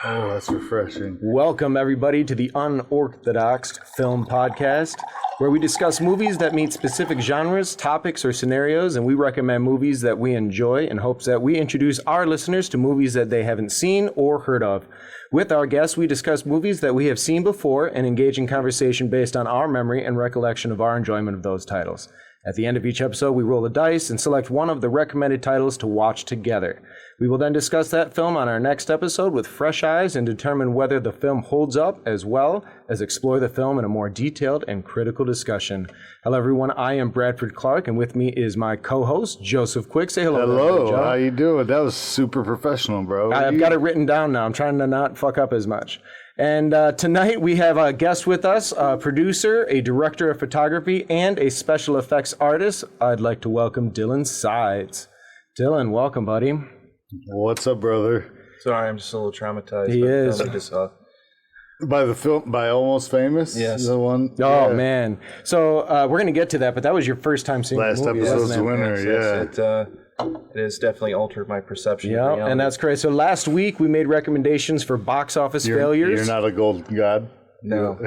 Oh, that's refreshing. Welcome, everybody, to the Unorthodox Film Podcast, where we discuss movies that meet specific genres, topics, or scenarios, and we recommend movies that we enjoy in hopes that we introduce our listeners to movies that they haven't seen or heard of. With our guests, we discuss movies that we have seen before and engage in conversation based on our memory and recollection of our enjoyment of those titles. At the end of each episode, we roll the dice and select one of the recommended titles to watch together. We will then discuss that film on our next episode with fresh eyes and determine whether the film holds up, as well as explore the film in a more detailed and critical discussion. Hello, everyone. I am Bradford Clark, and with me is my co-host, Joseph Quick. Say hello. Hello. How you doing? That was super professional, bro. I've got it written down now. I'm trying to not fuck up as much. And tonight we have a guest with us, a producer, a director of photography, and a special effects artist. I'd like to welcome Dylan Sides. Dylan, welcome, buddy. What's up, brother? Sorry, I'm just a little traumatized. He is. By the film, by Almost Famous? Yes. The one? Oh, man. So we're going to get to that, but that was your first time seeing Last the movie, episode's wasn't it? winner, Yes, it has definitely altered my perception of Yeah, reality. and that's great. So last week we made recommendations for box office failures. You're not a golden god? No,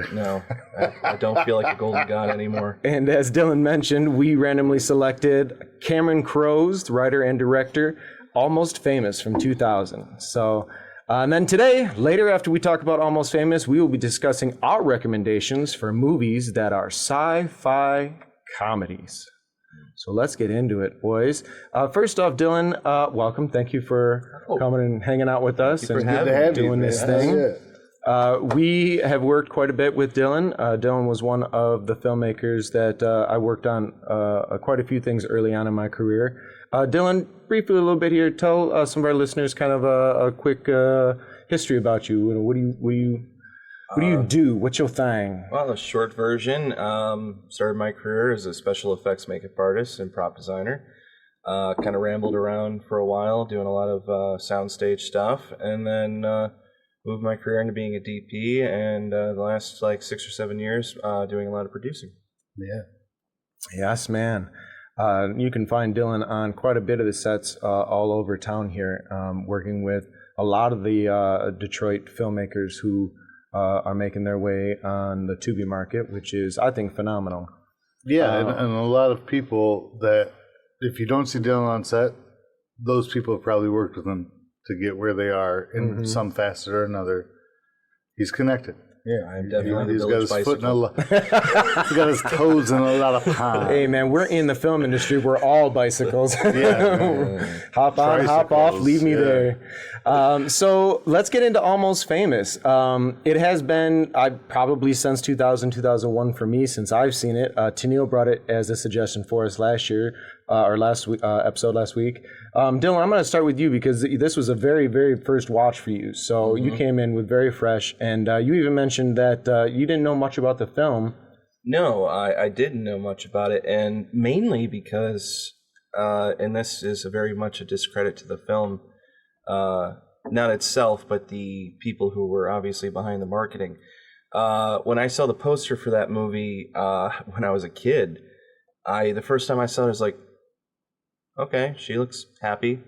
I don't feel like a golden god anymore. And as Dylan mentioned, we randomly selected Cameron Crowe's, the writer and director, Almost Famous from 2000. So, and then today, later after we talk about Almost Famous, we will be discussing our recommendations for movies that are sci-fi comedies. So let's get into it, boys. First off, Dylan, welcome. Thank you for coming and hanging out with us and doing this thing. We have worked quite a bit with Dylan. Dylan was one of the filmmakers that I worked on quite a few things early on in my career. Dylan, briefly a little bit here. Tell some of our listeners kind of a quick history about you. What do you do? What's your thing? Well, the short version, started my career as a special effects makeup artist and prop designer. Kind of rambled around for a while, doing a lot of soundstage stuff, and then moved my career into being a DP, and the last 6 or 7 years doing a lot of producing. Yeah. Yes, man. You can find Dylan on quite a bit of the sets all over town here, working with a lot of the Detroit filmmakers who are making their way on the Tubi market, which is, I think, phenomenal. Yeah, and a lot of people that, if you don't see Dylan on set, those people have probably worked with him to get where they are in some facet or another. He's connected. Yeah, I'm definitely he's got his foot in he's got his toes in a lot of ponds. Hey, man, we're in the film industry. We're all bicycles. Hop on, hop off, leave me there. So let's get into Almost Famous. It has been probably since 2000, 2001 for me, since I've seen it. Tennille brought it as a suggestion for us last year, or episode last week. Dylan, I'm going to start with you because this was a very, very first watch for you. So you came in with very fresh, and you even mentioned that you didn't know much about the film. No, I didn't know much about it, and mainly because, and this is very much a discredit to the film, not itself, but the people who were obviously behind the marketing. When I saw the poster for that movie when I was a kid, the first time I saw it, I was like, okay, she looks happy.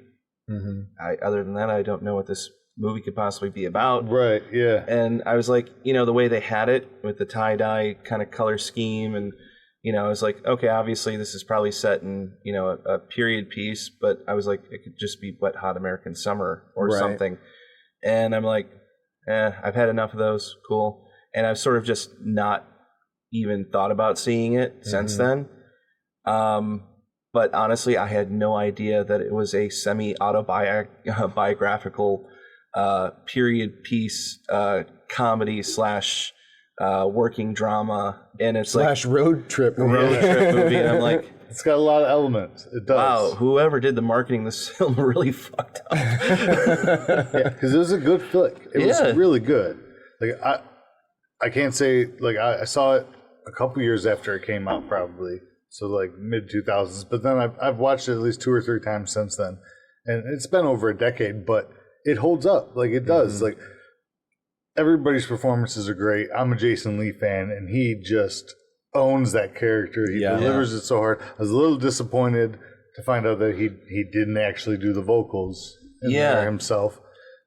Other than that, I don't know what this movie could possibly be about. Right, yeah. And I was like, the way they had it with the tie-dye kind of color scheme, and, I was like, okay, obviously this is probably set in, a period piece, but I was like, it could just be Wet Hot American Summer or something. And I'm like, I've had enough of those, cool. And I've sort of just not even thought about seeing it since then. But honestly, I had no idea that it was a semi-autobiographical period piece comedy / working drama, and it's / road trip movie. And I'm like, it's got a lot of elements. It does. Wow, whoever did the marketing this film really fucked up. Because it was a good flick. It was really good. I can't say I saw it a couple years after it came out, probably. So mid 2000s, but then I've watched it at least 2 or 3 times since then, and it's been over a decade. But it holds up, it does. Everybody's performances are great. I'm a Jason Lee fan, and he just owns that character. He delivers it so hard. I was a little disappointed to find out that he didn't actually do the vocals in there himself,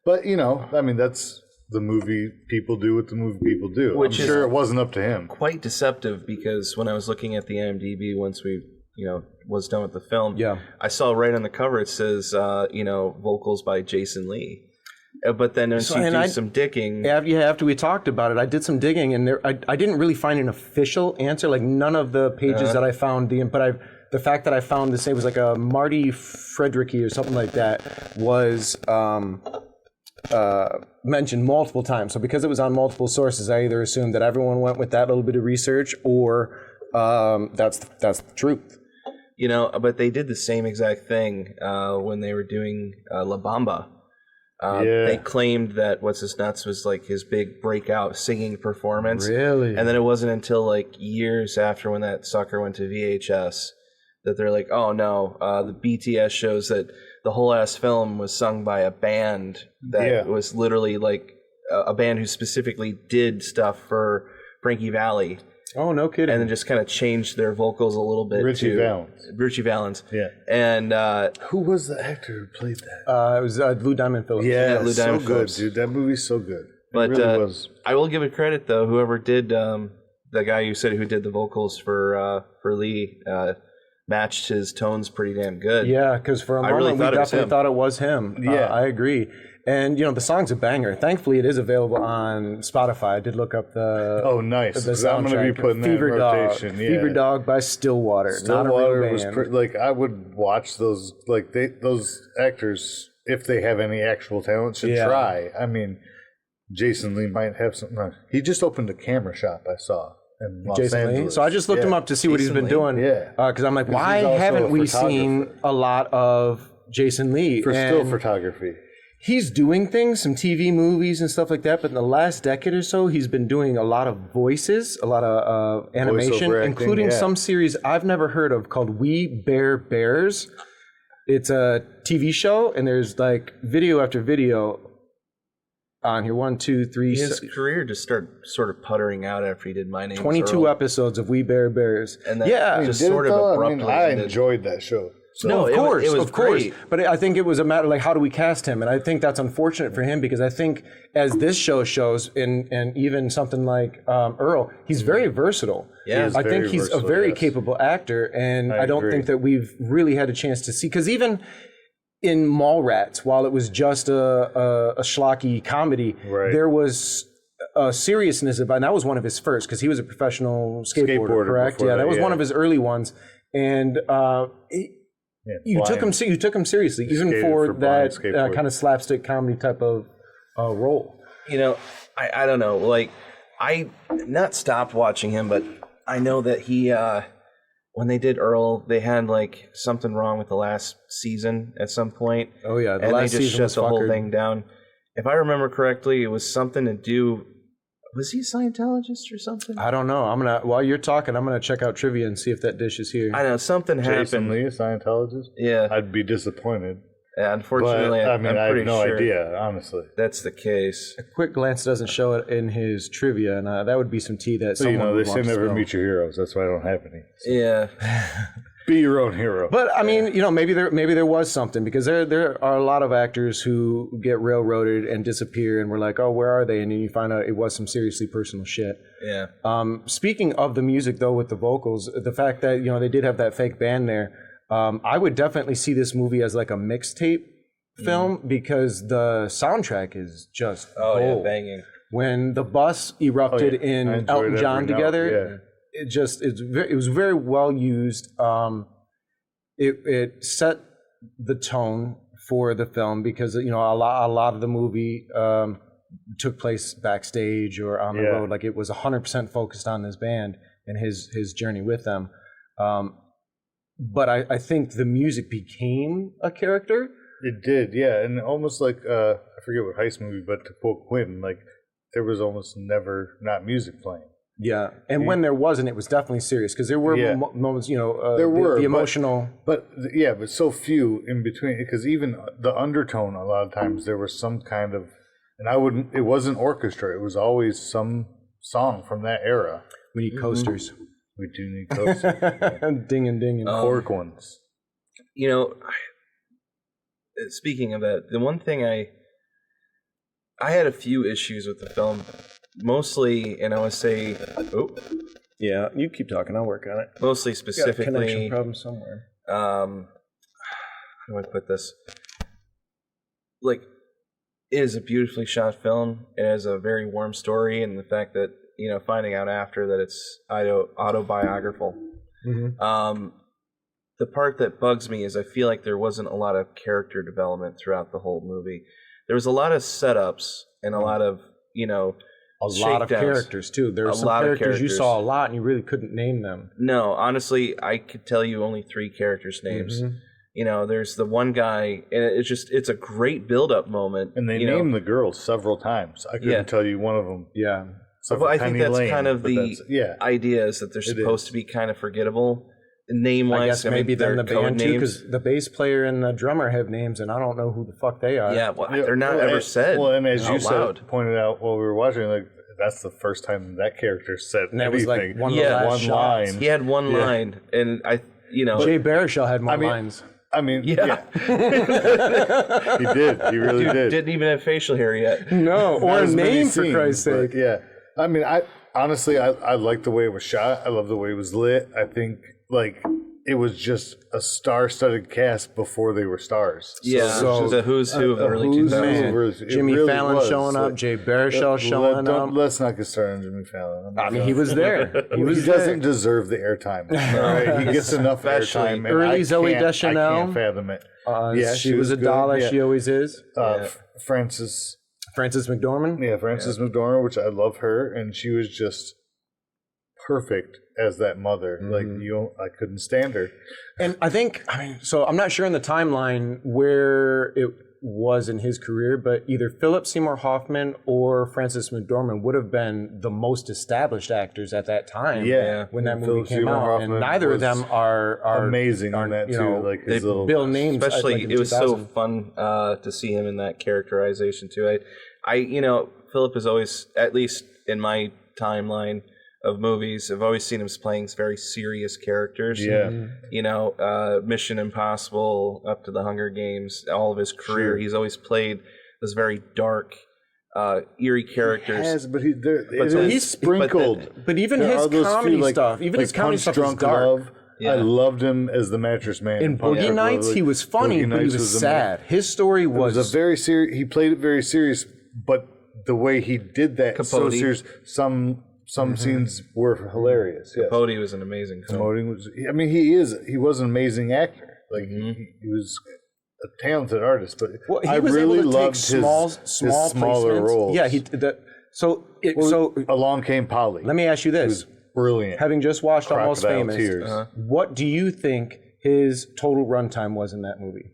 but that's the movie people do what the movie people do. Which I'm sure it wasn't up to him. Quite deceptive, because when I was looking at the IMDb once we was done with the film, I saw right on the cover it says vocals by Jason Lee. But then once you do some digging, after we talked about it, I did some digging, and I didn't really find an official answer. Like none of the pages that I found the fact that I found this, it was like a Marty Fredericky or something like that, was mentioned multiple times. So because it was on multiple sources, I either assumed that everyone went with that little bit of research, or that's the truth. But they did the same exact thing when they were doing La Bamba. They claimed that What's His Nuts was like his big breakout singing performance. Really? And then it wasn't until like years after, when that sucker went to VHS, that they're like, oh no, the BTS shows that the whole ass film was sung by a band that was literally like a band who specifically did stuff for Frankie Valli. Oh, no kidding. And then just kind of changed their vocals a little bit. Richie Valens. Yeah. And who was the actor who played that? It was Lou Diamond Phillips. Yeah, Lou so Diamond good, Phillips. dude. That movie's so good. But it really was. I will give it credit though. Whoever did the guy you said who did the vocals for Lee matched his tones pretty damn good. Yeah, because for a moment we definitely thought it was him. Yeah, I agree. And the song's a banger. Thankfully, it is available on Spotify. I did look up the nice. The soundtrack. I'm going to be putting that in rotation. Fever Dog by Stillwater. Stillwater was I would watch those. Like those actors, if they have any actual talent, should try. I mean, Jason Lee might have something. He just opened a camera shop, I saw. In Los Angeles. Lee. So I just looked him up to see what he's been doing. Yeah. Because I'm like, why haven't we seen a lot of Jason Lee? For still photography. He's doing things, some TV movies and stuff like that, but in the last decade or so, he's been doing a lot of voices, a lot of animation, acting, including some series I've never heard of called We Bare Bears. It's a TV show, and there's like video after video on here. 1, 2, 3. His career just started sort of puttering out after he did My Name's 22 Earl. episodes of We Bare Bears. And that just sort of abruptly I enjoyed that show. So no, of course, it was great. But I think it was a matter like, how do we cast him? And I think that's unfortunate for him, because I think as this show shows, and even something like Earl, he's very versatile. Yeah, I think he's a very capable actor, and I don't think that we've really had a chance to see, because even in Mallrats, while it was just a schlocky comedy, there was a seriousness about, and that was one of his first, because he was a professional skateboarder, correct? Yeah, that was one of his early ones, and you took him seriously, even for that kind of slapstick comedy type of role. I don't know. Like, I not stopped watching him, but I know that he when they did Earl, they had like something wrong with the last season at some point. Oh yeah, and they just shut the whole thing down. If I remember correctly, it was something to do. Was he a Scientologist or something? I don't know. While you're talking, I'm gonna check out trivia and see if that dish is here. I know something happened. Jason Lee, a Scientologist? Yeah, I'd be disappointed. Yeah, unfortunately, but, I'm I pretty have no sure idea, honestly. That's the case. A quick glance doesn't show it in his trivia, and that would be some tea that someone they say never meet your heroes. That's why I don't have any. So. Yeah. Be your own hero. But I mean, maybe there was something, because there are a lot of actors who get railroaded and disappear, and we're like, oh, where are they? And then you find out it was some seriously personal shit. Yeah. Speaking of the music, though, with the vocals, the fact that they did have that fake band there, I would definitely see this movie as like a mixtape film, because the soundtrack is just gold. Banging. When the bus erupted in Elton John together. It was very well used. It set the tone for the film, because a lot of the movie took place backstage or on the road. Like, it was 100% focused on this band and his journey with them. But I think the music became a character. It did, yeah, and almost like I forget what heist movie, but to quote Quentin, like, there was almost never not music playing. Yeah, and when there wasn't, it was definitely serious, because there were moments, there were the emotional, but so few in between, because even the undertone, a lot of times there was some kind of, and it wasn't orchestra, it was always some song from that era. We need coasters. We do need coasters. Ding and ding and cork ones. Speaking of that, the one thing I had a few issues with the film, mostly, and I would say, Yeah, you keep talking. I'll work on it. mostly Got a specifically, connection problem somewhere. how do I put this? Like, it is a beautifully shot film. It has a very warm story, and the fact that, finding out after that it's autobiographical. Mm-hmm. The part that bugs me is I feel like there wasn't a lot of character development throughout the whole movie. There was a lot of setups and a lot of, A lot of characters, too. There were some characters you saw a lot and you really couldn't name them. No, honestly, I could tell you only 3 characters' names. Mm-hmm. There's the one guy, and it's a great build-up moment. And they named the girls several times. I couldn't tell you one of them. Yeah. Well, I think that's kind of the idea is that they're supposed to be kind of forgettable. Name-wise, I guess maybe then the band too, because the bass player and the drummer have names, and I don't know who the fuck they are. Yeah, well, they're not ever said. Well, and as you loud. pointed out while we were watching, like that's the first time that character said And that anything. was like one of the last line. shots. He had one line, and Jay Baruchel had more lines. I mean, Yeah. he did. He really did. Didn't even have facial hair yet. No, or a name for Christ's but sake. yeah, I mean, I honestly like the way it was shot. I love the way it was lit. I think it was just a star-studded cast before they were stars. So the who's who of the early who's 2000s. man? Jimmy Fallon showing up, Jay Baruchel showing up. Let's not get started on Jimmy Fallon. I mean, he was there. He doesn't deserve the airtime. All right? He gets enough airtime. and Early Zooey I Deschanel. can't fathom it. Yeah, she was a good. doll, as Yeah. she always is. Frances McDormand. Yeah, Frances McDormand, which I love her, and she was just perfect as that mother. I couldn't stand her. And so I'm not sure in the timeline where it was in his career, but either Philip Seymour Hoffman or Frances McDormand would have been the most established actors at that time. Yeah, when that movie Philip came Seymour out, Hoffman and neither of them are amazing on that too. Like his little Bill names, Especially, in it was so 2000. fun to see him in that characterization too. Philip is always, at least in my timeline of movies, I've always seen him playing very serious characters. Yeah. Mission Impossible up to the Hunger Games, all of his career, he's always played this very dark, eerie characters. He's sprinkled. But even his comedy stuff, his comedy stuff is dark. Love, I loved him as the Mattress Man. In Boogie Nights, he was funny, but he was sad. His story was a very serious. He played it very serious, but the way he did that so serious. Some scenes were hilarious. Yes. Capote was an amazing film. He was an amazing actor. He was a talented artist, but he was really able to loved take small his smaller placements. roles. Yeah, Along Came Polly. Let me ask you this. Brilliant. Having just watched Almost Crocodile Famous, Tears. What do you think his total runtime was in that movie?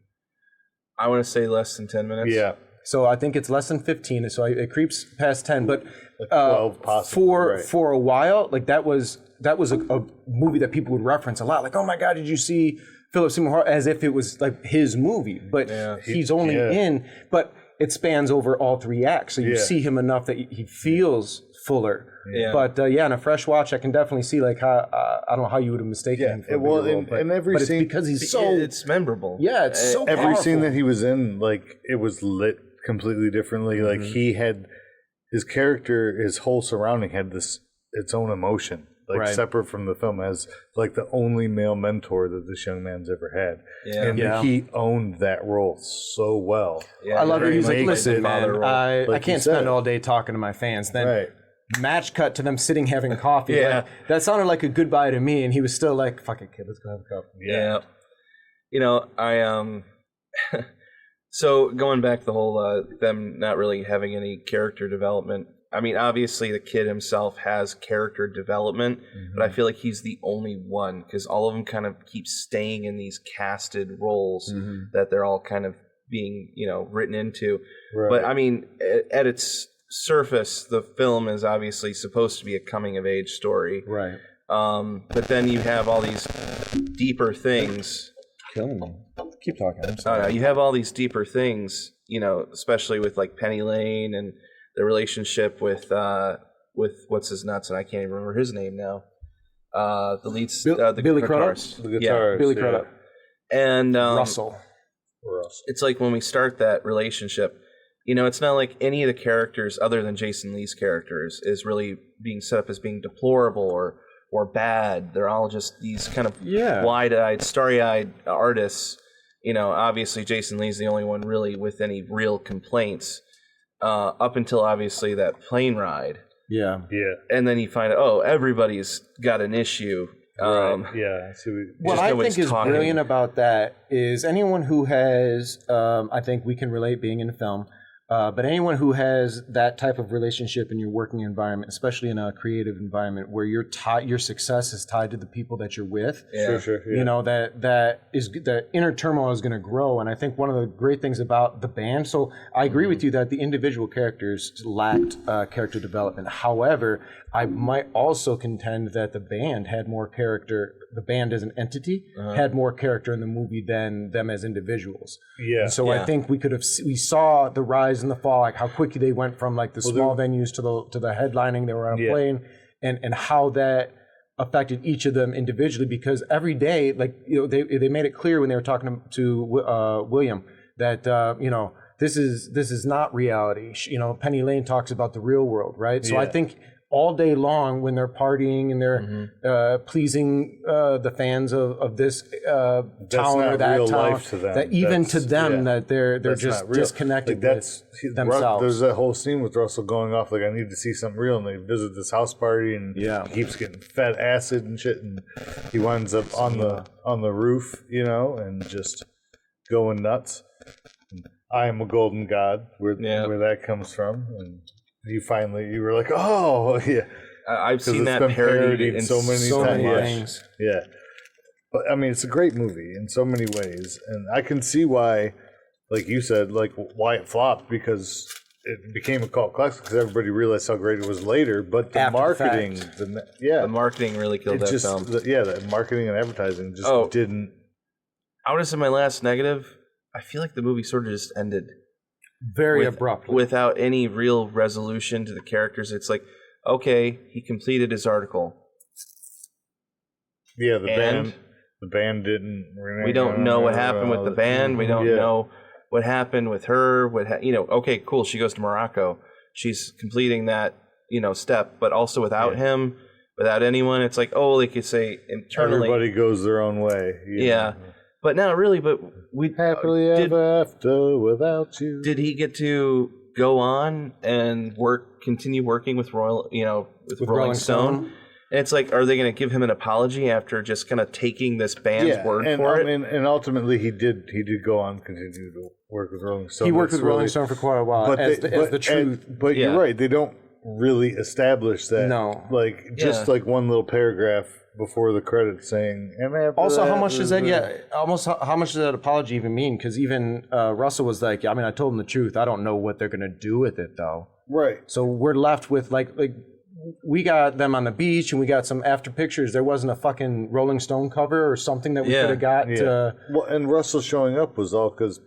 I want to say less than 10 minutes. Yeah. So I think it's less than 15, so it creeps past 10. But 12 possibly, for a while, that was a movie that people would reference a lot. Like, oh my God, did you see Philip Seymour Hoffman? As if it was like his movie. But he's only in, but it spans over all 3 acts. So you see him enough that he feels fuller. Yeah. But in a fresh watch, I can definitely see how I don't know how you would have mistaken him for a bigger role. And every but scene, it's because he's so it's memorable. Yeah, it's so every powerful. scene that he was in, it was lit completely differently. Like he had his character, his whole surrounding had its own emotion, separate from the film, as the only male mentor that this young man's ever had. And he owned that role so well. I love it. He's like, listen, man, I like can't spend all day talking to my fans. Then match cut to them sitting having coffee. Yeah. That sounded like a goodbye to me, and he was still like, fuck it, kid, let's go have a coffee. I so going back to the whole them not really having any character development. I mean, obviously the kid himself has character development, but I feel like he's the only one because all of them kind of keep staying in these casted roles that they're all kind of being, written into. Right. But I mean, at its surface, the film is obviously supposed to be a coming of age story. Right. But then you have all these deeper things. Killing me. Keep talking. I'm No, sorry. you have all these deeper things, especially with Penny Lane and the relationship with what's his nuts, and I can't even remember his name now. The lead, the Billy guitarist. Crudup. The guitarist, Billy Crudup. And Russell. It's like when we start that relationship, it's not like any of the characters other than Jason Lee's characters is really being set up as being deplorable or bad. They're all just these kind of wide-eyed, starry-eyed artists. Obviously Jason Lee's the only one really with any real complaints up until obviously that plane ride. Yeah. And then you find out, everybody's got an issue. Right. Yeah. So what I think is brilliant about that is anyone who has, I think we can relate being in film, but anyone who has that type of relationship in your working environment, especially in a creative environment where your success is tied to the people that you're with, Sure, yeah. that inner turmoil is going to grow. And I think one of the great things about the band, so I agree with you that the individual characters lacked character development. However, I might also contend that the band had more character. The band as an entity had more character in the movie than them as individuals. Yeah. And so I think we saw the rise and the fall, like how quickly they went from like the small venues to the headlining they were on a plane, and how that affected each of them individually. Because every day, like they made it clear when they were talking to William that this is not reality. Penny Lane talks about the real world, right? So I think all day long when they're partying and they're pleasing the fans of this town or that town, that even to them that they're just disconnected with themselves. There's that whole scene with Russell going off like, I need to see something real, and they visit this house party and he keeps getting fed acid and shit, and he winds up on the roof, and just going nuts. I am a golden god, where that comes from, and you were like, oh yeah. I've seen that parodied in so many things. Yeah, but I mean, it's a great movie in so many ways, and I can see why, like you said, like why it flopped, because it became a cult classic because everybody realized how great it was later. But the marketing, the marketing really killed that film. The marketing and advertising just didn't. I would have said my last negative. I feel like the movie sort of just ended very abruptly, without any real resolution to the characters. It's like, okay, he completed his article. Yeah, the band didn't. We don't know what happened with the band. We don't know what happened with her. Okay, cool. She goes to Morocco. She's completing that, step, but also without him, without anyone. It's like, they could say internally, everybody goes their own way. Yeah. But not really. But we happily ever after without you. Did he get to go on and continue working with Rolling Stone? And it's like, are they going to give him an apology after just kind of taking this band's word for it? And ultimately, he did go on, continue to work with Rolling Stone. He worked with Rolling Stone for quite a while, as the truth. But you're right; they don't really establish that. No, like one little paragraph before the credits saying, and also how much does that how much does that apology even mean? Because even Russell was like, I told him the truth. I don't know what they're gonna do with it though. Right. So we're left with like we got them on the beach and we got some after pictures. There wasn't a fucking Rolling Stone cover or something that we could have got. Well, and Russell showing up was all because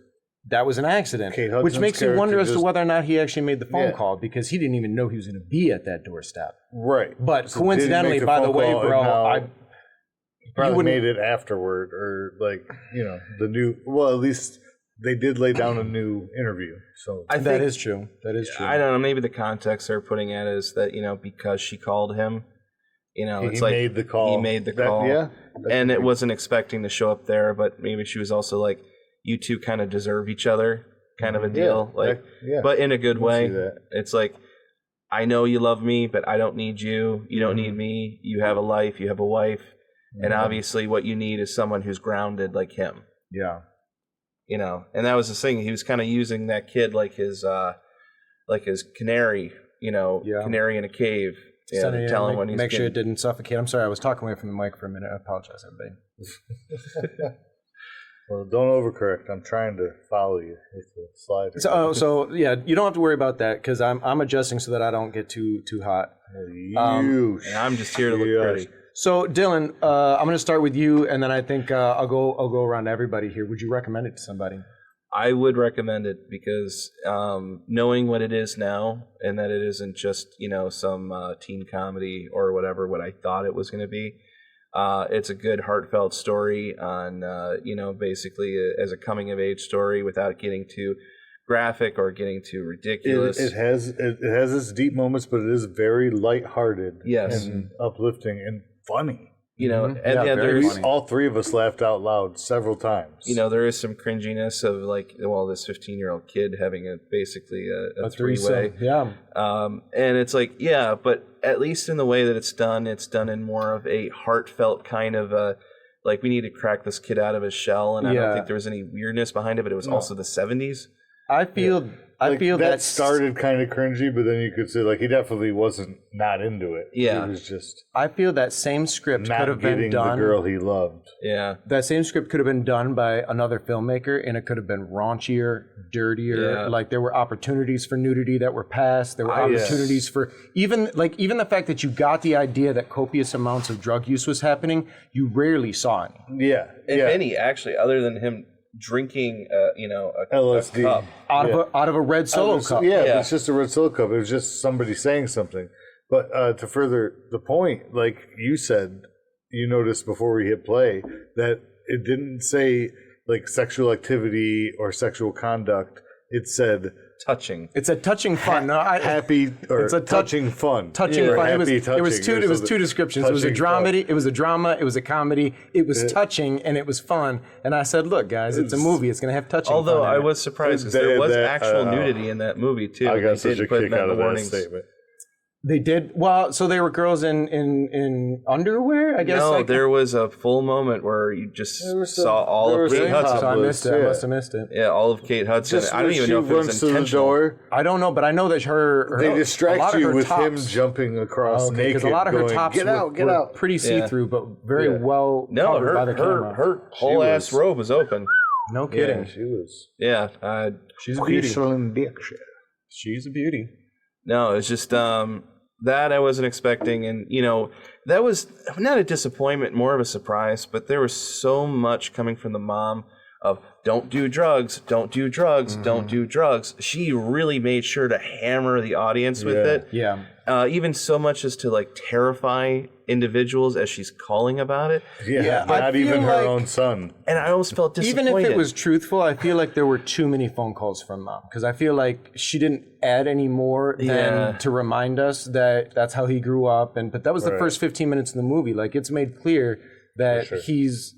that was an accident, which makes you wonder as to whether or not he actually made the phone call, because he didn't even know he was going to be at that doorstep. Right. But so coincidentally, by the way, bro, he probably made it afterward, or the new. Well, at least they did lay down a new interview. So I think that is true. That is true. I don't know. Maybe the context they're putting it is that because she called him. It's like made the call. He made the call. And it wasn't expecting to show up there, but maybe she was also like, you two kind of deserve each other, kind of a deal. But in a good way. It's like, I know you love me, but I don't need you. You don't need me. You have a life. You have a wife. And obviously what you need is someone who's grounded like him. Yeah. And that was the thing. He was kind of using that kid like his canary, canary in a cave. To tell him when he's sure it didn't suffocate. I'm sorry, I was talking away from the mic for a minute. I apologize, everybody. Well, don't overcorrect. I'm trying to follow you with the slider. So you don't have to worry about that, because I'm adjusting so that I don't get too hot. And I'm just here to look pretty. So Dylan, I'm going to start with you, and then I think I'll go around to everybody here. Would you recommend it to somebody? I would recommend it because knowing what it is now, and that it isn't just some teen comedy or whatever what I thought it was going to be. It's a good heartfelt story on basically as a coming of age story without getting too graphic or getting too ridiculous. It has its deep moments, but it is very lighthearted and uplifting and funny. You know, and there's all three of us laughed out loud several times. You know, there is some cringiness of like, well, this 15-year-old kid having basically a three-way. Yeah. And it's like, yeah, but at least in the way that it's done in more of a heartfelt kind of like, we need to crack this kid out of his shell. And I don't think there was any weirdness behind it, but it was also the 70s. I feel that started kind of cringy, but then you could say like he definitely wasn't not into it. Yeah, he was just. I feel that same script could have been done. The girl he loved. Yeah, that same script could have been done by another filmmaker, and it could have been raunchier, dirtier. Yeah. Like there were opportunities for nudity that were passed. There were opportunities for even the fact that you got the idea that copious amounts of drug use was happening. You rarely saw any. Yeah, if any, actually, other than him drinking, a LSD cup. out of a red Solo cup. Yeah, it's just a red Solo cup. It was just somebody saying something. But to further the point, like you said, you noticed before we hit play that it didn't say like sexual activity or sexual conduct. It said touching. It's a touching fun. Happy or it's a touching fun. Touching fun. It was two descriptions. It was a dramedy. It was a drama. It was a comedy. It was touching and it was fun. And I said, look, guys, it's a movie. It's gonna have touching. Although fun I was surprised because there was actual nudity in that movie too. I got such a kick out of that statement. They did well. So they were girls in underwear, I guess. No, there was a full moment where you just saw all of Kate Hudson. So I missed it. I must have missed it. Yeah, all of Kate Hudson. I don't even know if it was intentional. I don't know, but I know that her they distract you with him jumping across naked. Because a lot of her tops get out. Pretty see-through, but very well covered by the camera. Her whole ass robe was open. No kidding. She was. Yeah, she's a beauty. She's a beauty. No, it's just that I wasn't expecting, and that was not a disappointment, more of a surprise. But there was so much coming from the mom of don't do drugs, don't do drugs, don't do drugs. She really made sure to hammer the audience with it. Yeah. Even so much as to like terrify individuals as she's calling about it. Yeah, not even her own son. And I almost felt disappointed. Even if it was truthful, I feel like there were too many phone calls from mom because I feel like she didn't add any more than to remind us that that's how he grew up. But that was the first 15 minutes of the movie. Like it's made clear that he's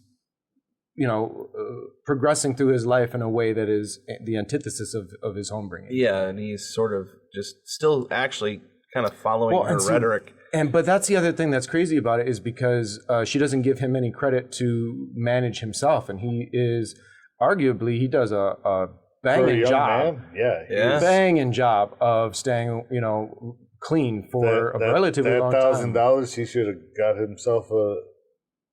progressing through his life in a way that is the antithesis of his homebringing. Yeah, and he's sort of just still actually kind of following her rhetoric. But that's the other thing that's crazy about it is because she doesn't give him any credit to manage himself, and he does a banging job. Banging job of staying, clean for a relatively long time. $1,000, he should have got himself a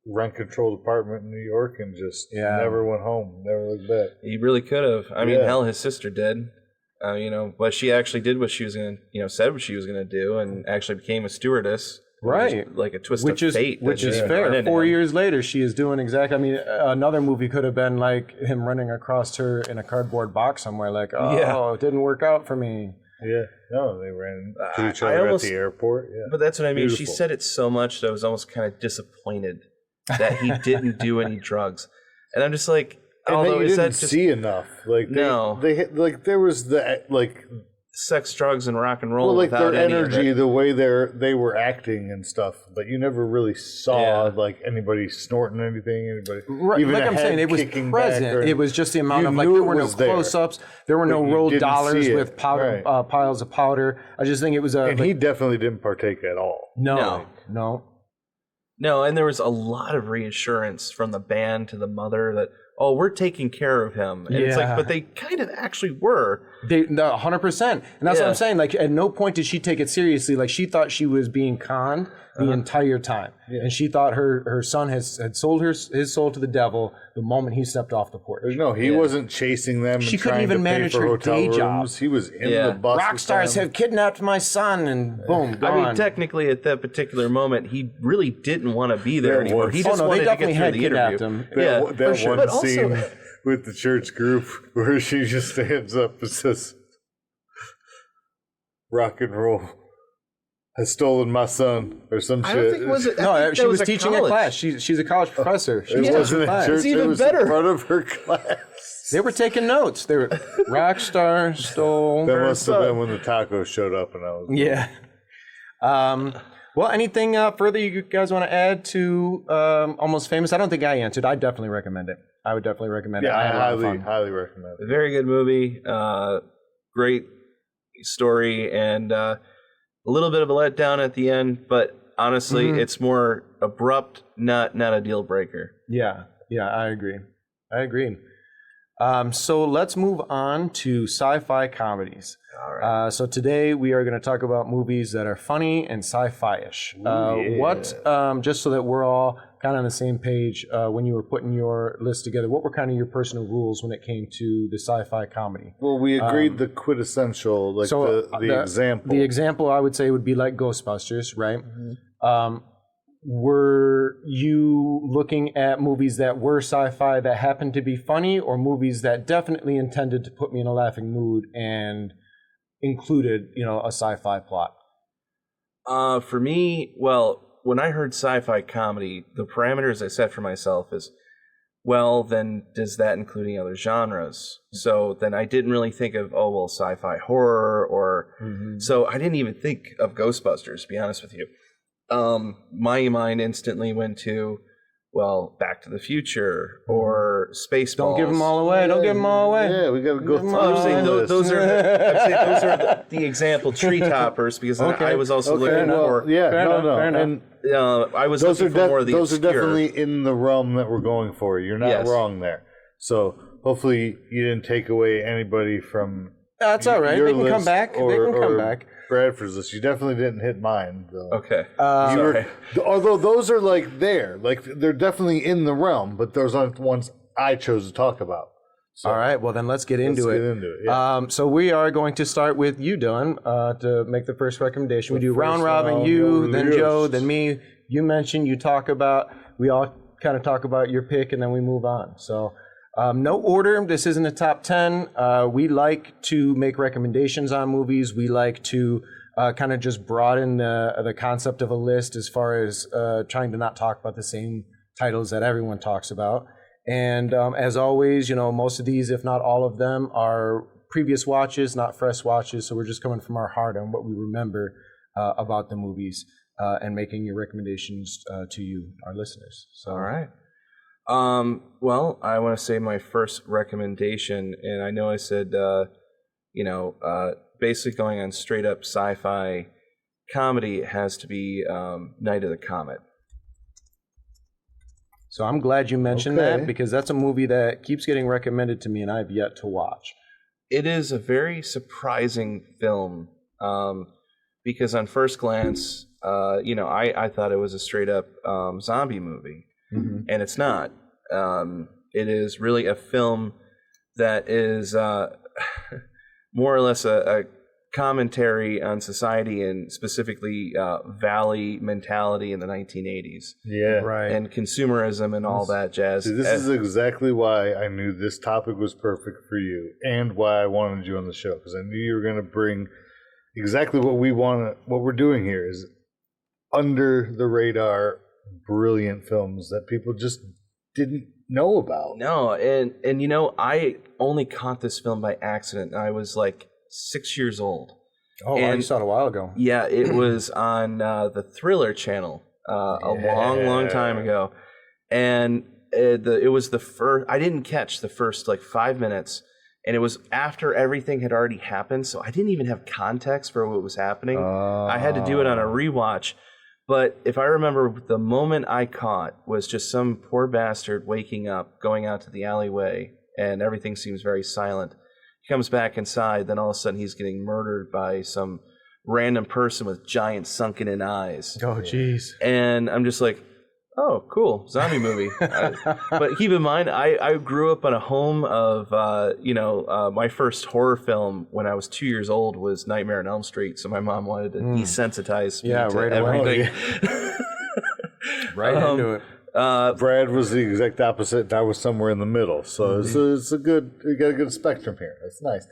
rent-controlled apartment in New York and just never went home, never looked back. He really could have. I mean, hell, his sister did. But she actually did what she was going to, said what she was going to do and actually became a stewardess. Right. Like a twist of fate. Which is fair. 4 years later, she is doing exactly, another movie could have been like him running across her in a cardboard box somewhere like, it didn't work out for me. Yeah. No, they ran to each other at the airport. Yeah. But that's what I mean. Beautiful. She said it so much that I was almost kind of disappointed that he didn't do any drugs. And I'm just like, although you didn't see enough. Like they there was the sex, drugs, and rock and roll. Well, like their energy, the way they were acting and stuff, but you never really saw like anybody snorting anything. Right, even like I'm saying, it was present. It was just the amount of there were no close-ups, there were no rolled dollars with powder, piles of powder. I just think it was and he definitely didn't partake at all. No, and there was a lot of reassurance from the band to the mother that, we're taking care of him. And it's like, but they kind of actually were. 100%. And that's what I'm saying. Like, at no point did she take it seriously. Like, she thought she was being conned the entire time. Yeah. And she thought her son had sold his soul to the devil the moment he stepped off the porch. No, he wasn't chasing them. She couldn't even manage her day job. He was in the bus. Rock stars have kidnapped my son, and boom, gone. I mean, technically, at that particular moment, he really didn't want to be there anymore. He just wanted to get through the interview. That one scene with the church group where she just stands up and says, "Rock and roll has stolen my son," or some shit. I don't think she was teaching a class. She's a college professor. It wasn't in church. It's even it was better. in front of her class. They were taking notes. They were Rockstar stole. That must have been when the tacos showed up, and I was Yeah. Well, anything further you guys want to add to Almost Famous? I don't think I answered. I definitely recommend it. I would definitely recommend it. Yeah, I I had a lot of fun. highly recommend it. A very good movie, great story, and a little bit of a letdown at the end. But honestly, it's more abrupt, not a deal breaker. Yeah, I agree. So let's move on to sci-fi comedies. All right. So today we are going to talk about movies that are funny and sci-fi-ish. Just so that we're all kind of on the same page, when you were putting your list together, what were kind of your personal rules when it came to the sci-fi comedy? Well, we agreed the quintessential, like the example. The example I would say would be like Ghostbusters, right? Were you looking at movies that were sci-fi that happened to be funny, or movies that definitely intended to put me in a laughing mood and included, a sci-fi plot? For me, well, when I heard sci-fi comedy, the parameters I set for myself is, well, then does that include any other genres? So then I didn't really think of, sci-fi horror, or so I didn't even think of Ghostbusters, to be honest with you. My mind instantly went to, Back to the Future or Spaceballs. Don't give them all away. Don't give them all away. Yeah, we got to go through I'm saying those are the example tree toppers, because I was also looking for. And I was looking for more of the those obscure. are definitely in the realm that we're going for. You're not wrong there. So hopefully you didn't take away anybody from. That's all right. They can come back. They can come back. Bradford's list. You definitely didn't hit mine, though. Okay. Although those are they're definitely in the realm, but those aren't the ones I chose to talk about. So, all right. Well, then let's get into it. Yeah. So we are going to start with you, Dylan, to make the first recommendation. We do round robin. You, then Joe, then me. You mention. You talk about. We all kind of talk about your pick, and then we move on. So. No order. This isn't a top 10. We like to make recommendations on movies. We like to kind of just broaden the concept of a list as far as trying to not talk about the same titles that everyone talks about. And as always, most of these, if not all of them, are previous watches, not fresh watches. So we're just coming from our heart on what we remember about the movies and making your recommendations to you, our listeners. So, all right. I want to say my first recommendation, and I know I said, basically going on straight up sci-fi comedy, has to be Night of the Comet. So I'm glad you mentioned that, because that's a movie that keeps getting recommended to me and I've yet to watch. It is a very surprising film, because on first glance, I thought it was a straight up zombie movie. And it's not. It is really a film that is more or less a commentary on society, and specifically Valley mentality in the 1980s. Yeah. Right. And consumerism and all that jazz. See, this is exactly why I knew this topic was perfect for you, and why I wanted you on the show, because I knew you were going to bring exactly what we're doing here is under the radar, brilliant films that people just didn't know about. No, and I only caught this film by accident. I was like 6 years old. Oh, wow, you saw it a while ago. Yeah, it was on the Thriller channel a long time ago, and it was the first. I didn't catch the first 5 minutes, and it was after everything had already happened, so I didn't even have context for what was happening. I had to do it on a rewatch. But if I remember, the moment I caught was just some poor bastard waking up, going out to the alleyway, and everything seems very silent. He comes back inside, then all of a sudden he's getting murdered by some random person with giant sunken-in eyes. Oh, jeez. And I'm just like, oh, cool, zombie movie. But keep in mind, I grew up in a home of, my first horror film when I was 2 years old was Nightmare on Elm Street. So my mom wanted to desensitize me to right everything. Right into it. Brad was the exact opposite, and I was somewhere in the middle. So it's a good, you got a good spectrum here. That's nice.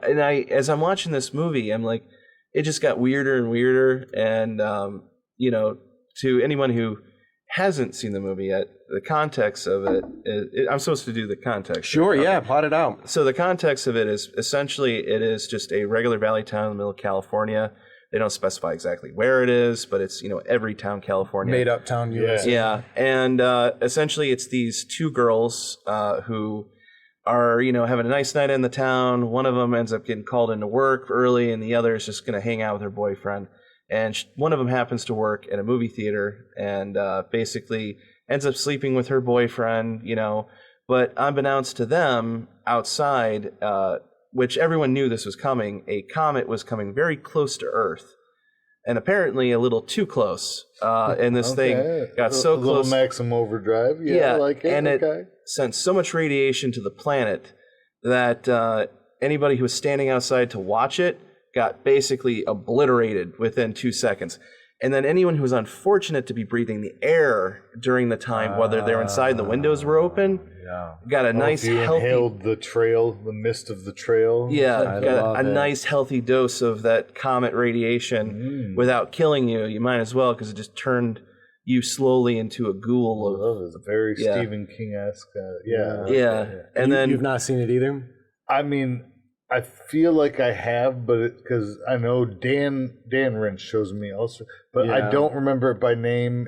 And as I'm watching this movie, I'm like, it just got weirder and weirder. And, to anyone who hasn't seen the movie yet, the context of it, I'm supposed to do the context. Sure, yeah, plot it out. So the context of it is essentially it is just a regular valley town in the middle of California. They don't specify exactly where it is, but it's, every town, California. Made up town, USA. Yeah. And essentially it's these two girls who are, having a nice night in the town. One of them ends up getting called into work early, and the other is just going to hang out with her boyfriend. And one of them happens to work at a movie theater and basically ends up sleeping with her boyfriend, But unbeknownst to them, outside, which everyone knew this was coming, a comet was coming very close to Earth. And apparently a little too close. And this thing got so close. A little Maximum Overdrive. Yeah, I like it. And it sent so much radiation to the planet that anybody who was standing outside to watch it got basically obliterated within 2 seconds. And then anyone who was unfortunate to be breathing the air during the time, whether they're inside, the windows were open, got a nice healthy... inhaled the mist of the trail. Yeah, got a nice healthy dose of that comet radiation without killing you. You might as well, because it just turned you slowly into a ghoul. It's very Stephen King-esque. And then You've not seen it either? I mean, I feel like I have, but because I know Dan Wrench shows me also, but I don't remember it by name.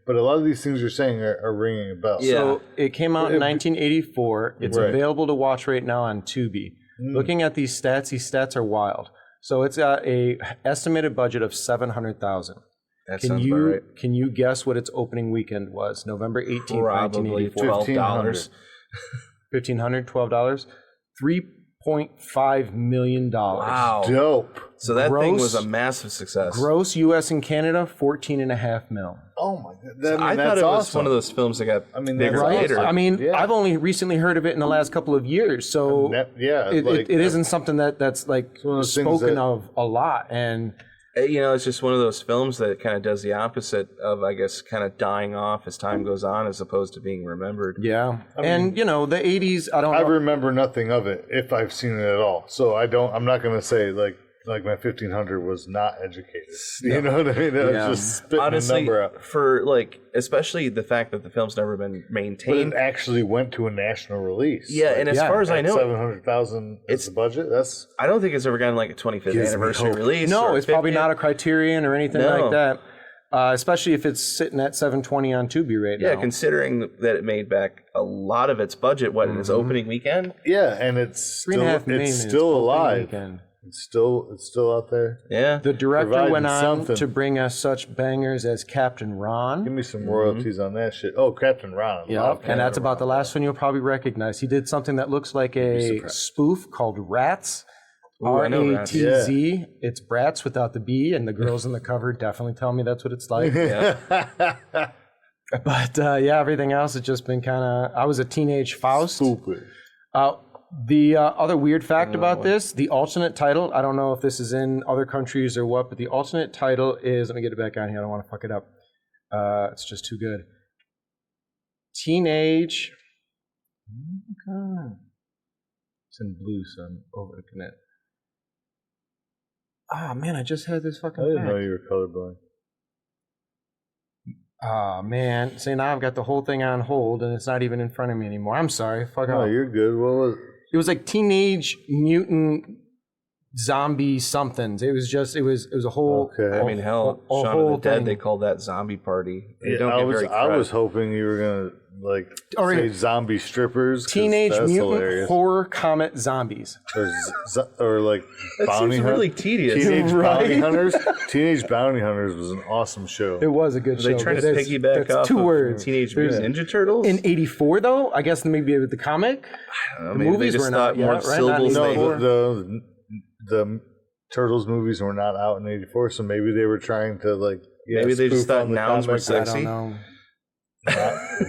But a lot of these things you're saying are ringing a bell. Yeah. So it came out in 1984. It's available to watch right now on Tubi. Looking at these stats are wild. So it's got a estimated budget of $700,000. that sounds about right. Can you guess what its opening weekend was? November 18th, Probably 1984. $12. $1,500, $12. $3.5 million. Wow. Dope. So that thing Gross- was a massive success. Gross U.S. and Canada, $14.5 million. Oh my god! I thought it was one of those films that got bigger Right? later. I mean, I've only recently heard of it in the last couple of years, so it isn't something that's like spoken of a lot. And it's just one of those films that kind of does the opposite of, I guess, kind of dying off as time goes on, as opposed to being remembered. Yeah, the '80s. I remember nothing of it if I've seen it at all. So I'm not going to say like my 1500 was not educated. You know what I mean? It was just spitting Honestly, a number out. For especially the fact that the film's never been maintained. But it actually went to a national release. Yeah, and as far as I know, $700,000 is the budget. I don't think it's ever gotten like a 25th anniversary release. No, it's probably not a Criterion or anything like that. Especially if it's sitting at $720 on Tubi right now. Yeah, considering that it made back a lot of its budget, in its opening weekend? Yeah, and it's still alive. It's still out there. Yeah. The director went on to bring us such bangers as Captain Ron. Give me some royalties on that shit. Oh, Captain Ron. Yeah, and that's about the last one you'll probably recognize. He did something that looks like a spoof called Rats. RATZ. Yeah. It's Bratz without the B, and the girls in the cover definitely tell me that's what it's like. Yeah. But everything else has just been kind of. I was a teenage Faust. Stupid. The other weird fact about this, the alternate title, I don't know if this is in other countries or what, but the alternate title is, let me get it back on here, I don't want to fuck it up. It's just too good. Teenage, oh my God. It's in blue, so I'm overlooking it. Oh man, I just had this fucking I didn't fact. know you were colorblind. Oh man, see now I've got the whole thing on hold and it's not even in front of me anymore. I'm sorry, fuck off. No, you're good. What was it? Was like Teenage Mutant Zombie somethings. It was a whole. Okay. I mean, hell, Shaun of the Dead, they called that Zombie Party. I was hoping you were gonna say zombie strippers. Teenage Mutant Horror Comet Zombies. Or like bounty hunters. Really tedious. Teenage Bounty Hunters. Teenage Bounty Hunters was an awesome show. It was a good show. They tried to piggyback off 2 words. Teenage Mutant Ninja Turtles in '84, though. I guess maybe with the comic. I don't know, the movies were not more syllables. No, the Turtles movies were not out in '84, so maybe they were trying to maybe they just thought nouns were sexy. I don't know.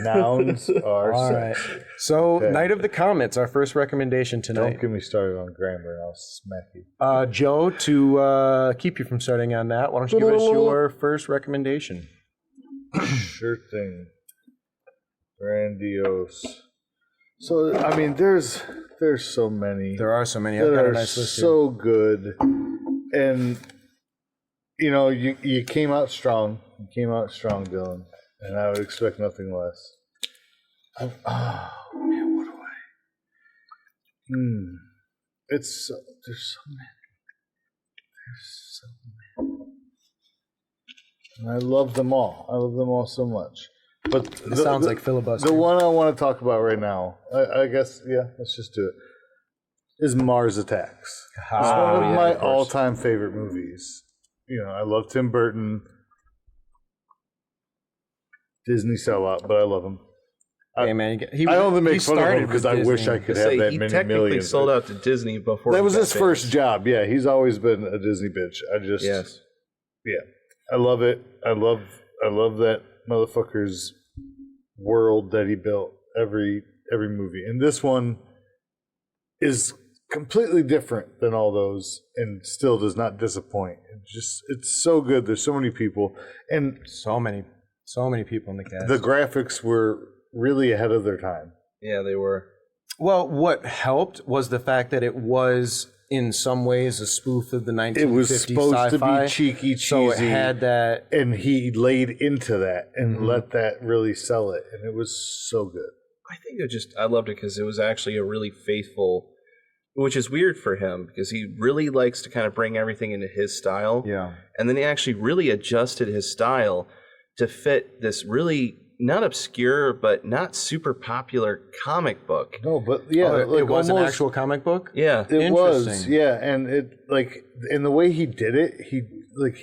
Nouns are all sex. Right. So, Night of the Comets, our first recommendation tonight. Don't get me started on grammar, I'll smack you. Joe, to keep you from starting on that, why don't you give us your first recommendation? Sure thing. Grandiose. So, I mean, there's so many. There are so many. That I've got a are nice list so good. And, you came out strong. You came out strong, Dylan. and I would expect nothing less. Oh man, what do I? There's so many. And I love them all. I love them all so much. But It sounds like filibuster. The one I want to talk about right now, I guess, let's just do it, is Mars Attacks. It's one of my all-time favorite movies. I love Tim Burton. Disney sellout, but I love him. Hey man, I only make fun of him because I wish I could have that many millions. He technically sold out to Disney before. That was his first job. Yeah, he's always been a Disney bitch. I love it. I love that motherfucker's world that he built every movie, and this one is completely different than all those, and still does not disappoint. It's so good. There's so many people, and so many people in the cast. The graphics were really ahead of their time. Yeah, they were. Well, what helped was the fact that it was in some ways a spoof of the 1950s It was supposed sci-fi, to be cheeky, cheesy. so it had that. And he laid into that and let that really sell it. And it was so good. I think I loved it because it was actually a really faithful, which is weird for him because he really likes to kind of bring everything into his style. Yeah. And then he actually really adjusted his style to fit this really not obscure but not super popular comic book. No, but it was an actual comic book. Yeah, it was. Yeah, and it in the way he did it, he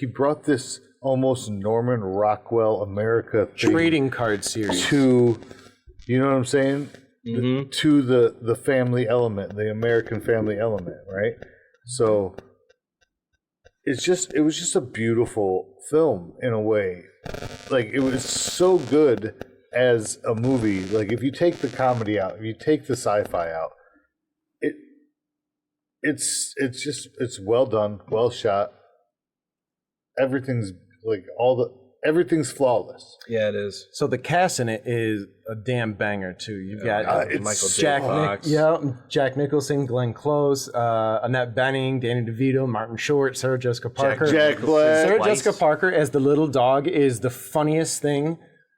brought this almost Norman Rockwell America thing trading card series to, you know what I'm saying? Mm-hmm. To the family element, the American family element, right? So it was just a beautiful film in a way. It was so good as a movie. If you take the comedy out, if you take the sci-fi out, it's well done, well shot. Everything's everything's flawless. Yeah, it is. So the cast in it is a damn banger too. You've got Michael J. Fox. Jack Nicholson, Glenn Close, Annette Bening, Danny DeVito, Martin Short, Sarah Jessica Parker. Jack Black. Sarah Jessica Parker as the little dog is the funniest thing.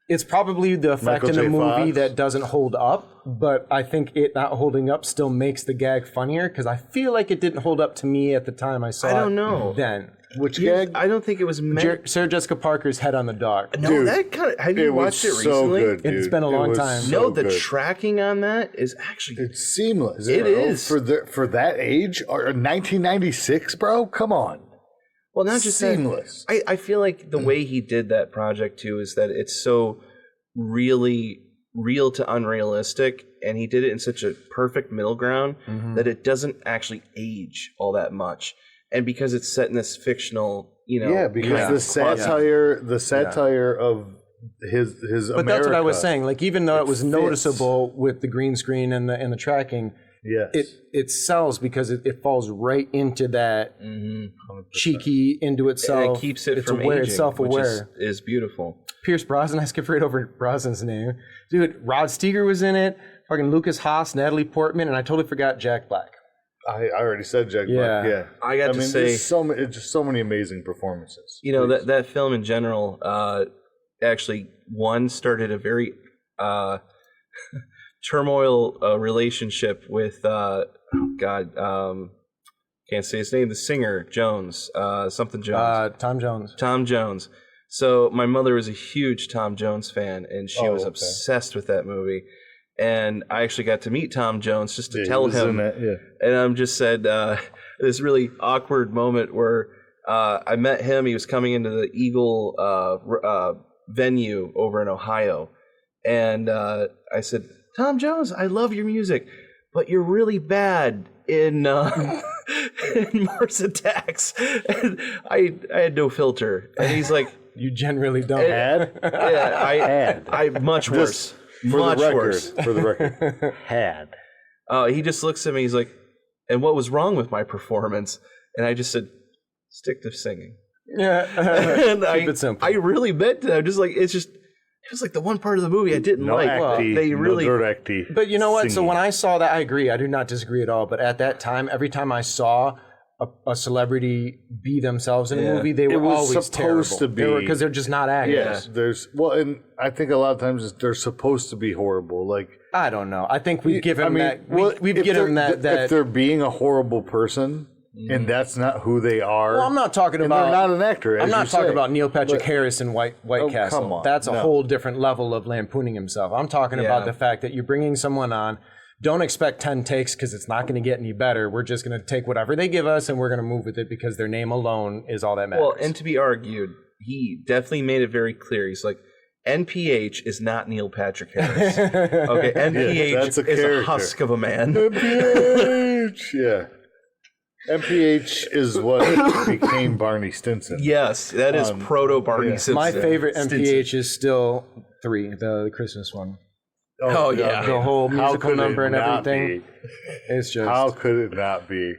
It's probably the effect in the movie that doesn't hold up, but I think it not holding up still makes the gag funnier because I feel like it didn't hold up to me at the time I saw it. I don't know. Then. Which gag? I don't think it was meant. Sarah Jessica Parker's head on the dog. No, dude, that kind of. Have you watched it recently? So good, dude. It's been a long time. So no, the good. tracking on that is actually. It's seamless. It is for that age or 1996, bro. Come on. Well, not just seamless. That, I feel like the way he did that project too is that it's so really real to unrealistic, and he did it in such a perfect middle ground that it doesn't actually age all that much. And because it's set in this fictional, because the satire of his America. But that's what I was saying. Even though it was noticeable with the green screen and the tracking, it sells because it falls right into that cheeky into itself. And it keeps it from aging, it's self-aware. Which is beautiful. Pierce Brosnan, I skipped right over Brosnan's name. Dude, Rod Steiger was in it. Fucking Lucas Haas, Natalie Portman, and I totally forgot Jack Black. I already said Jack Black. Yeah, I got to say, it's just so many amazing performances. That film in general, actually, started a very turmoil relationship with can't say his name. The singer Jones, something Jones. Tom Jones. Tom Jones. So my mother was a huge Tom Jones fan, and she was obsessed with that movie. And I actually got to meet Tom Jones just to tell him. And I just said this really awkward moment where I met him. He was coming into the Eagle venue over in Ohio. And I said, Tom Jones, I love your music, but you're really bad in Mars Attacks. And I had no filter. And he's like, you generally don't. I much worse. Much worse. For the record. Had. He just looks at me. He's like, and what was wrong with my performance? And I just said, stick to singing. Yeah. And keep it simple. I really meant it. I'm just like, it was like the one part of the movie I didn't like. They really. But you know what? Singing. So when I saw that, I agree. I do not disagree at all. But at that time, every time I saw a celebrity be themselves in a movie, they were always supposed to be because they're just not actors. Yeah, and I think a lot of times they're supposed to be horrible. Like I don't know. I think we've given that. We've given them that. If they're being a horrible person. And that's not who they are. Well, I'm not talking about. They're not an actor. I'm not talking about Neil Patrick Harris in White Castle. Come on. That's a whole different level of lampooning himself. I'm talking about the fact that you're bringing someone on. Don't expect 10 takes because it's not going to get any better. We're just going to take whatever they give us and we're going to move with it because their name alone is all that matters. Well, and to be argued, he definitely made it very clear. He's like, NPH is not Neil Patrick Harris. Okay, NPH is a husk of a man. NPH, yeah. NPH is what became Barney Stinson. Yes, that is proto Barney Stinson. My favorite NPH is still 3, the Christmas one. Oh yeah, the whole musical number and everything. It's just how could it not be?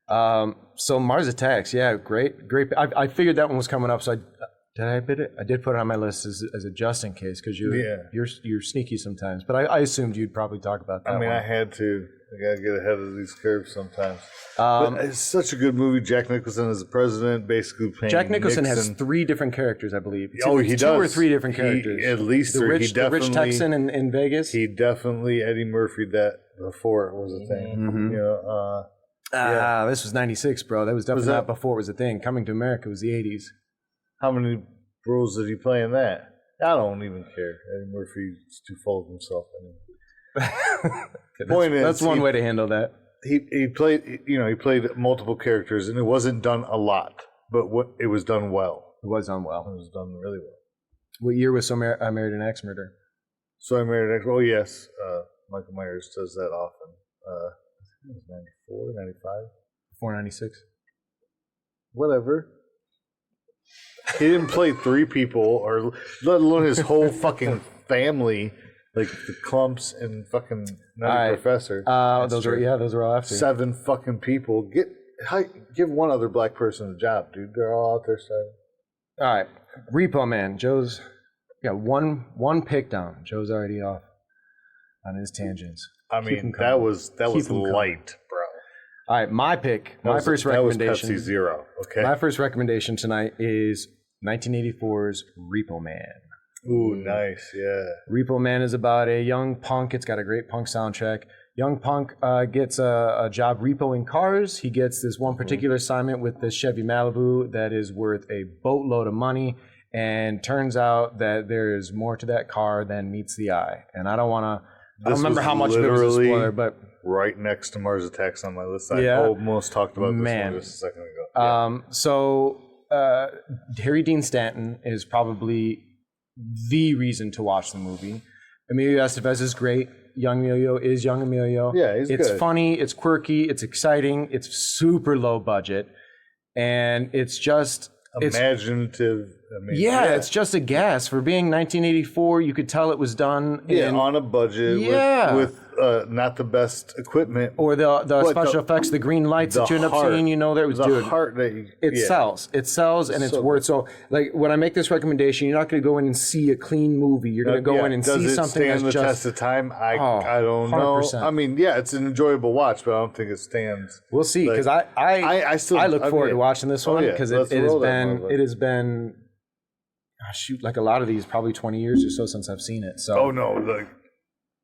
So Mars Attacks, yeah, great. I figured that one was coming up, so did I bid it? I did put it on my list as a just in case because you're sneaky sometimes. But I assumed you'd probably talk about that. I mean, one. I had to. I gotta get ahead of these curves sometimes. But it's such a good movie. Jack Nicholson is the president, basically playing. Jack Nicholson Nixon. has 3 different characters, I believe. He two does. Or 3 different characters. At least the rich Texan in Vegas. He definitely Eddie Murphy'd that before it was a thing. Mm-hmm. You know, this was 96, bro. That was definitely not before it was a thing. Coming to America was the 80s. How many roles did he play in that? I don't even care. Eddie Murphy's too full of himself anyway. That's one way to handle that. He played multiple characters, and it wasn't done a lot, but it was done well. It was done well. It was done really well. What year was I Married an Axe Murder? So I Married an Axe. Oh yes, Michael Myers does that often. I think it was 94, 95? 496. Whatever. He didn't play 3 people, or let alone his whole fucking family. Like the Clumps and fucking Nutty Professor. Those are all after. 7 fucking people. Give one other black person a job, dude. They're all out there starting. All right, Repo Man. Joe's got one pick down. Joe's already off on his tangents. I mean, that was light, bro. All right, my pick. My first recommendation. That was Pepsi Zero. Okay. My first recommendation tonight is 1984's Repo Man. Ooh, nice, yeah. Repo Man is about a young punk. It's got a great punk soundtrack. Young punk gets a job repoing cars. He gets this one particular assignment with the Chevy Malibu that is worth a boatload of money. And turns out that there is more to that car than meets the eye. And I don't remember how much of it was a spoiler, but right next to Mars Attacks on my list. I almost talked about this one just a second ago. So Harry Dean Stanton is probably the reason to watch the movie. Emilio Estevez is great. Young Emilio is young Emilio. Yeah, it's good. Funny, it's quirky, it's exciting, it's super low budget, and it's just imaginative. It's just a gas for being 1984. You could tell it was done on a budget with not the best equipment or the special effects, the green lights that you end up seeing. You know, there was it sells, and it's worth. So, like when I make this recommendation, you're not going to go in and see a clean movie. You're going to go in and see something that's stand the test of time. I don't know. 100%. I mean, it's an enjoyable watch, but I don't think it stands. We'll see because I look forward to watching this one because it has been. Shoot, like a lot of these, probably 20 years or so since I've seen it. So, like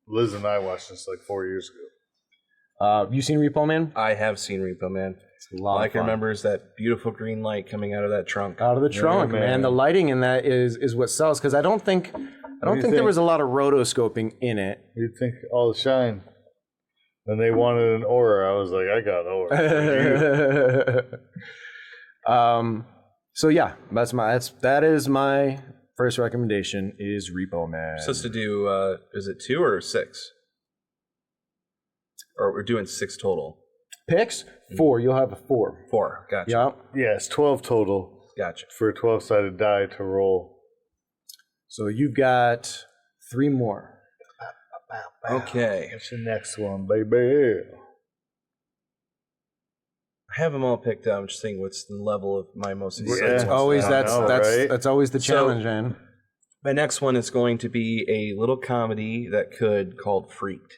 Liz and I watched this like 4 years ago. You seen Repo Man? I have seen Repo Man. It's a lot All I of can fun. remember is that beautiful green light coming out of that trunk. Out of the trunk, man. The lighting in that is what sells because I don't think there was a lot of rotoscoping in it. You'd think all the shine. And they wanted an aura. I was like, I got aura. So yeah, that is my first recommendation is Repo Man. Supposed to do is it 2 or 6? Or we're doing 6 total. Picks? 4. You'll have a 4. 4. Gotcha. Yeah. Yeah, it's 12 total. Gotcha. For a 12-sided die to roll. So you've got 3 more. Okay. What's the next one, baby? I have them all picked out. I'm just thinking what's the level of my most exciting That's always that's always the challenge, man. My next one is going to be a little comedy called Freaked.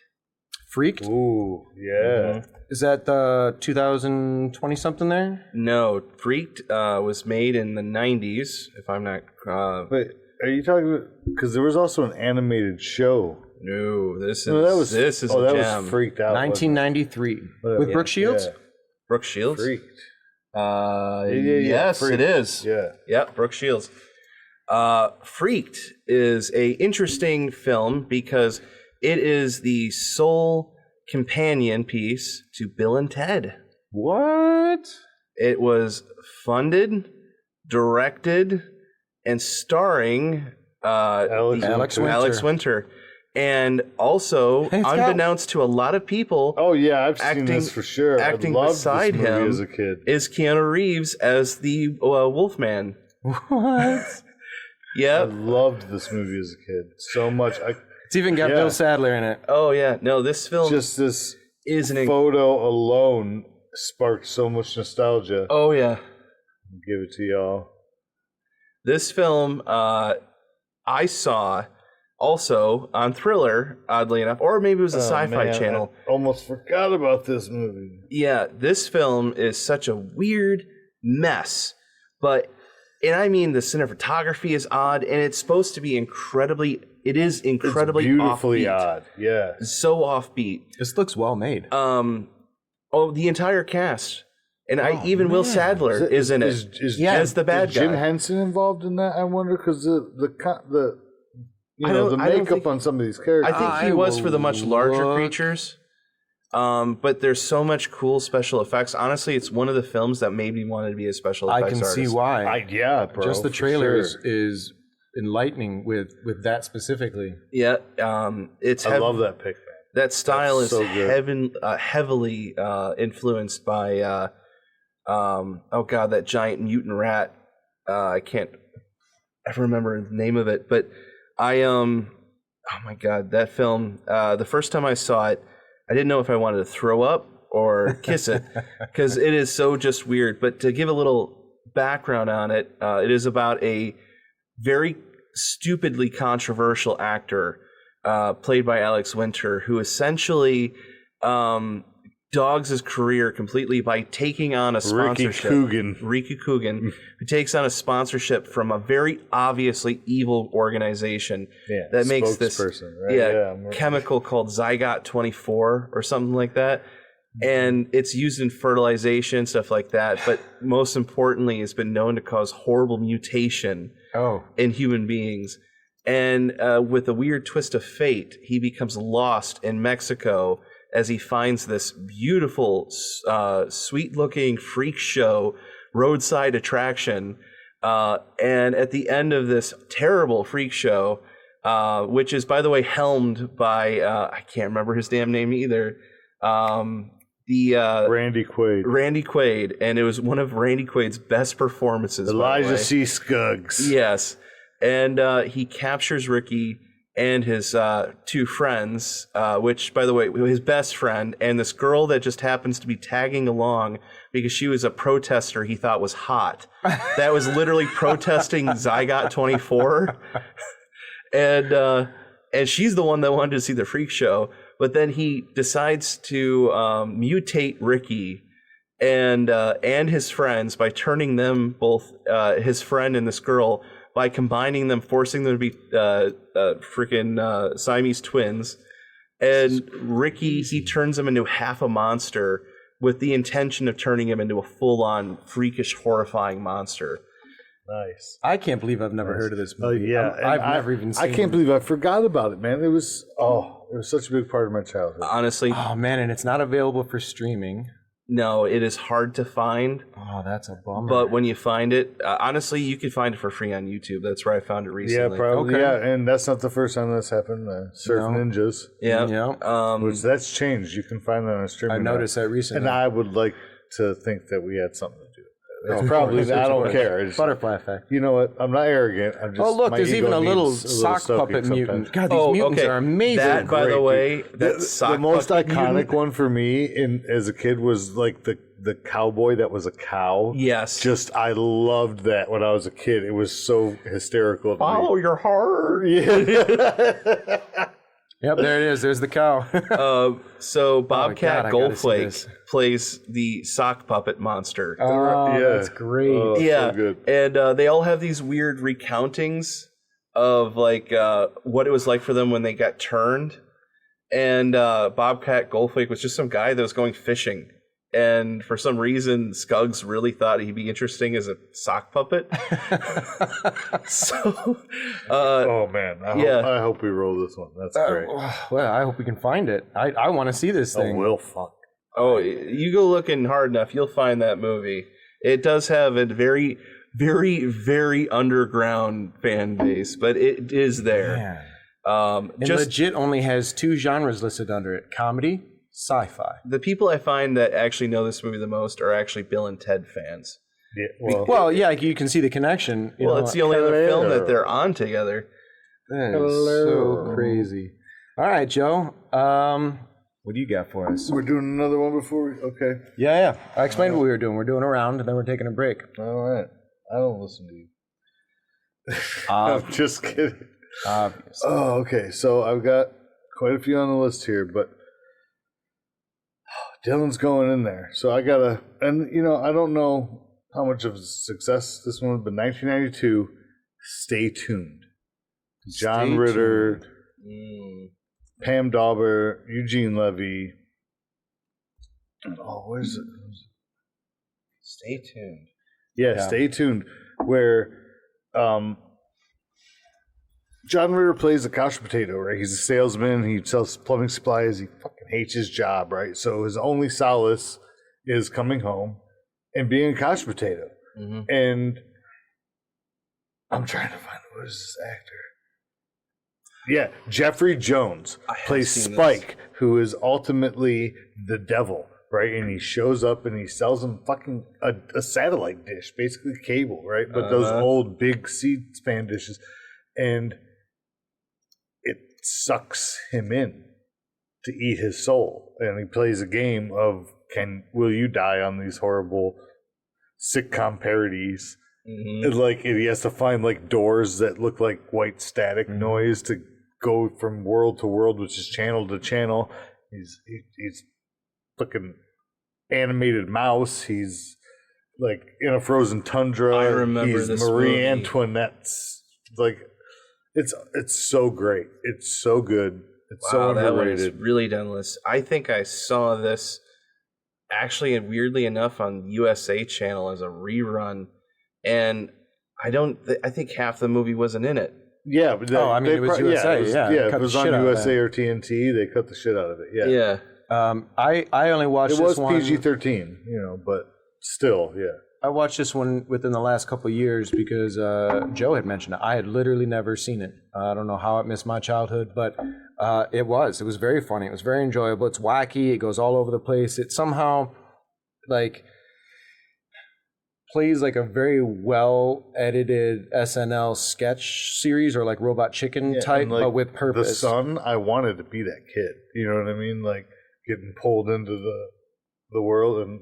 Freaked? Ooh, yeah. Is that the 2020 something there? No, Freaked was made in the 90s, if I'm not... Wait, are you talking about... Because there was also an animated show. No, this is a that gem. was Freaked Out. 1993. With Brooke Shields? Yeah. Brooke Shields? Freaked. Yes, Freaked. it is. Yeah. Yep, Brooke Shields. Freaked is a interesting film because it is the sole companion piece to Bill and Ted. What? It was funded, directed, and starring Alex Winter. And also, unbeknownst to a lot of people, oh yeah, I've seen this for sure. Acting I loved beside this movie him as a kid. is Keanu Reeves as the Wolfman. What? Yeah, I loved this movie as a kid so much. It's even got Bill Sadler in it. Oh yeah, no, this film Just this is photo alone sparked so much nostalgia. Oh yeah, I'll give it to y'all. this film I saw also on Thriller, oddly enough, or maybe it was the Sci-Fi Channel. I almost forgot about this movie. Yeah, this film is such a weird mess, and I mean the cinematography is odd, and it's supposed to be incredibly Beautifully offbeat. odd. Yeah. So offbeat. This looks well made. The entire cast. And even Will Sadler is in it as the bad guy. Is Jim Henson involved in that? I wonder, because the makeup on some of these characters. I think he was for the much larger creatures. But there's so much cool special effects. Honestly, it's one of the films that made me want to be a special effects artist. I can see why. Bro. Just the trailer is enlightening with that specifically. Yeah, it's. I love that pick, man. That style That's is so heavily influenced by. That giant mutant rat. I can't ever remember the name of it, but oh my God, that film. The first time I saw it, I didn't know if I wanted to throw up or kiss it because it is so just weird. But to give a little background on it, it is about a very stupidly controversial actor played by Alex Winter, who essentially dogs his career completely by taking on a sponsorship. Ricky Coogan, who takes on a sponsorship from a very obviously evil organization that makes this chemical called Zygot 24 or something like that. And it's used in fertilization, stuff like that. But most importantly, it's been known to cause horrible mutation in human beings. And with a weird twist of fate, he becomes lost in Mexico as he finds this beautiful, sweet-looking freak show roadside attraction. And at the end of this terrible freak show, which is, by the way, helmed by, I can't remember his damn name either, Randy Quaid. And it was one of Randy Quaid's best performances. Elijah C. Scuggs. Yes. And he captures Ricky and his two friends, which, by the way, his best friend and this girl that just happens to be tagging along because she was a protester he thought was hot. That was literally protesting Zygot 24. And she's the one that wanted to see the freak show. But then he decides to mutate Ricky and his friends by turning them both, his friend and this girl, by combining them, forcing them to be freaking Siamese twins. And Ricky, he turns him into half a monster with the intention of turning him into a full-on, freakish, horrifying monster. Nice. I can't believe I've never heard of this movie. I've never even seen it. I can't believe I forgot about it, man. It was such a big part of my childhood. Honestly. Oh, man, and it's not available for streaming. No, it is hard to find. Oh, that's a bummer. But when you find it, honestly, you can find it for free on YouTube. That's where I found it recently. Yeah, probably. Okay. Yeah, and that's not the first time that's happened. Surf Ninjas. Yeah. Which that's changed. You can find that on a streaming. I noticed that recently. And I would like to think that we had something to do with that. It's probably, I don't care. Butterfly effect. You know what? I'm not arrogant. I'm just. Oh, look, there's even a little sock puppet mutant. God, these mutants are amazing. That, by the way, the most iconic one for me as a kid was like the cowboy that was a cow. Yes. I loved that when I was a kid. It was so hysterical. Follow your heart. Yeah. Yep, there it is. There's the cow. So Bobcat God, I gotta see this. Goldflake plays the sock puppet monster. Oh, Yeah. that's great. Oh, Yeah, so good. and they all have these weird recountings of like what it was like for them when they got turned. And Bobcat Goldflake was just some guy that was going fishing, and for some reason, Scuggs really thought he'd be interesting as a sock puppet. So, Oh man, I hope we roll this one. That's great. Well, I hope we can find it. I want to see this Oh, thing. Will fuck. oh, you go looking hard enough, you'll find that movie. It does have a very, very, very underground fan base, but it is there. Man. And legit only has 2 genres listed under it: comedy, sci-fi. The people I find that actually know this movie the most are actually Bill and Ted fans. Yeah, Well, yeah, you can see the connection. You know, It's the only other film that they're on together. that is so crazy. All right, Joe. What do you got for us? we're doing another one before we. Okay. Yeah. I explained what we were doing. We're doing a round, and then we're taking a break. All right. I don't listen to you. I'm just kidding. Obvious. Oh, okay. So I've got quite a few on the list here, but Dylan's going in there. So I gotta, and I don't know how much of a success this one was, but 1992, Stay Tuned. John Stay Ritter, Tuned. Pam Dauber, Eugene Levy. Oh, where's it? Stay tuned. Yeah, Stay Tuned, where John Ritter plays a couch potato, right? He's a salesman. He sells plumbing supplies. He fucking hates his job, right? So his only solace is coming home and being a couch potato. Mm-hmm. And I'm trying to find, what is this actor? Yeah, Jeffrey Jones plays Spike, who is ultimately the devil, right? And he shows up and he sells him fucking a satellite dish, basically cable, right? But those old big C-SPAN dishes. And it sucks him in to eat his soul. And he plays a game of will you die on these horrible sitcom parodies? Mm-hmm. And he has to find doors that look like white static noise to go from world to world, which is channel to channel. He's fucking animated mouse. He's in a frozen tundra. I remember He's this Marie movie. Antoinette's it's so great. It's so good. It's so That one is underrated. really done this. I think I saw this actually, weirdly enough, on USA Channel as a rerun, and I think half the movie wasn't in it. Yeah, but it was USA. If it was on USA or TNT, they cut the shit out of it. Yeah, I only watched it was this one. PG-13, but still, yeah. I watched this one within the last couple of years because Joe had mentioned it. I had literally never seen it. I don't know how it missed my childhood, but it was very funny. It was very enjoyable. It's wacky. It goes all over the place. It somehow plays like a very well edited SNL sketch series or Robot Chicken type, but with purpose. The son, I wanted to be that kid. You know what I mean? Getting pulled into the world, and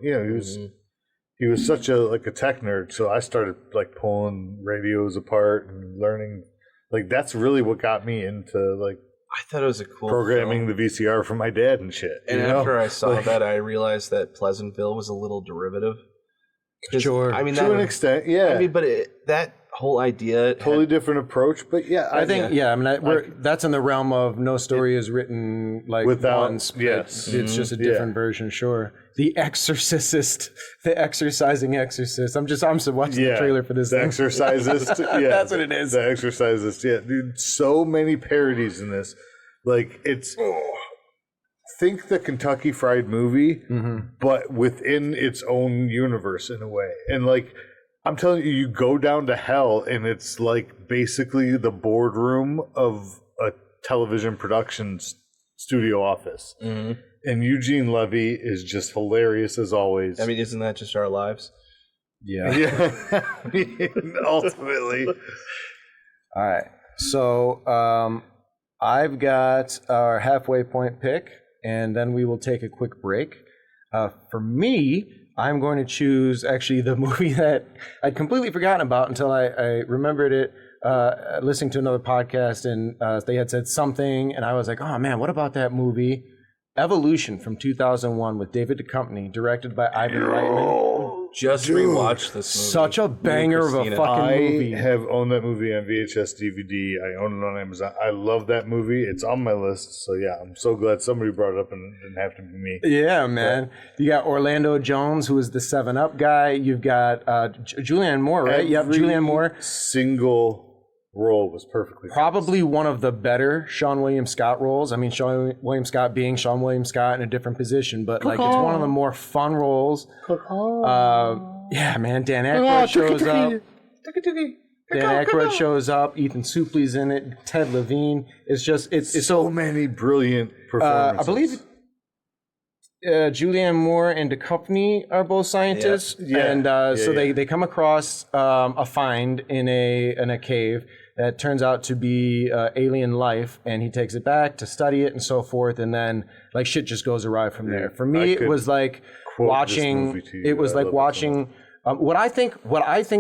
he was such a tech nerd. So I started pulling radios apart and learning. That's really what got me into I thought it was a cool programming film. the VCR for my dad and shit. And after I saw that, I realized that Pleasantville was a little derivative. Sure. I mean, to an extent, yeah. I mean, but that whole idea totally different approach, but yeah, I think that's in the realm of no story is written without once. yes. It's just a different version. Sure. The Exorcist, the exercising exorcist. I'm watching the trailer for this. The thing. Exorcisist. Yeah, that's what it is. The Exorcisist. Yeah, dude. So many parodies in this. It's think the Kentucky Fried Movie, but within its own universe in a way. And I'm telling you, you go down to hell, and it's basically the boardroom of a television production studio office. Mm-hmm. And Eugene Levy is just hilarious as always. I mean, isn't that just our lives? Yeah. Yeah. Ultimately. All right. So I've got our halfway point pick, and then we will take a quick break. For me, I'm going to choose actually the movie that I'd completely forgotten about until I remembered it listening to another podcast, and they had said something, and I was like, oh man, what about that movie Evolution from 2001 with David Duchovny, directed by Ivan Reitman? Just rewatched this movie. Such a banger of a fucking movie. I have owned that movie on VHS, DVD. I own it on Amazon. I love that movie. It's on my list. So yeah, I'm so glad somebody brought it up and it didn't have to be me. Yeah, man. You got Orlando Jones, who is the 7-Up guy. You've got Julianne Moore, right? Yep, Julianne Moore. Single role was perfectly probably one of the better Sean William Scott roles. I mean, Sean William Scott being Sean William Scott in a different position, but like it's one of the more fun roles. Yeah, man. Dan Aykroyd shows up. Dan Aykroyd shows up. Ethan Suplee's in it. Ted Levine. It's just it's so many brilliant performances. I believe Julianne Moore and Duchovny are both scientists, they come across a find in a cave that turns out to be alien life, and he takes it back to study it and so forth, and then like shit just goes awry from there. For me, it was like watching. It was like watching. What I think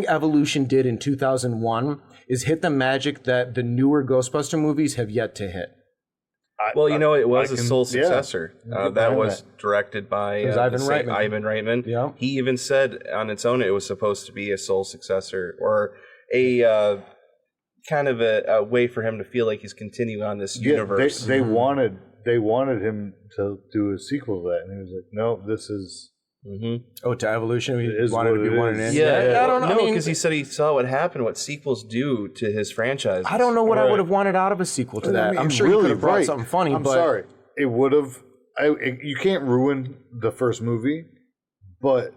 Evolution did in 2001 is hit the magic that the newer Ghostbuster movies have yet to hit. Well, it was a sole successor. That was directed by Ivan Reitman. Ivan Reitman. Yeah. He even said on its own it was supposed to be a sole successor, or a kind of a way for him to feel like he's continuing on this universe. They wanted him to do a sequel to that, and he was like, "No, this is." Mm-hmm. Oh, to Evolution, he is wanted to be one in. Yeah, I don't know. No, because he said he saw what happened, what sequels do to his franchise. I don't know what I would have wanted out of a sequel to that. I'm sure he could have brought something funny. I'm sorry, it would have. You can't ruin the first movie, but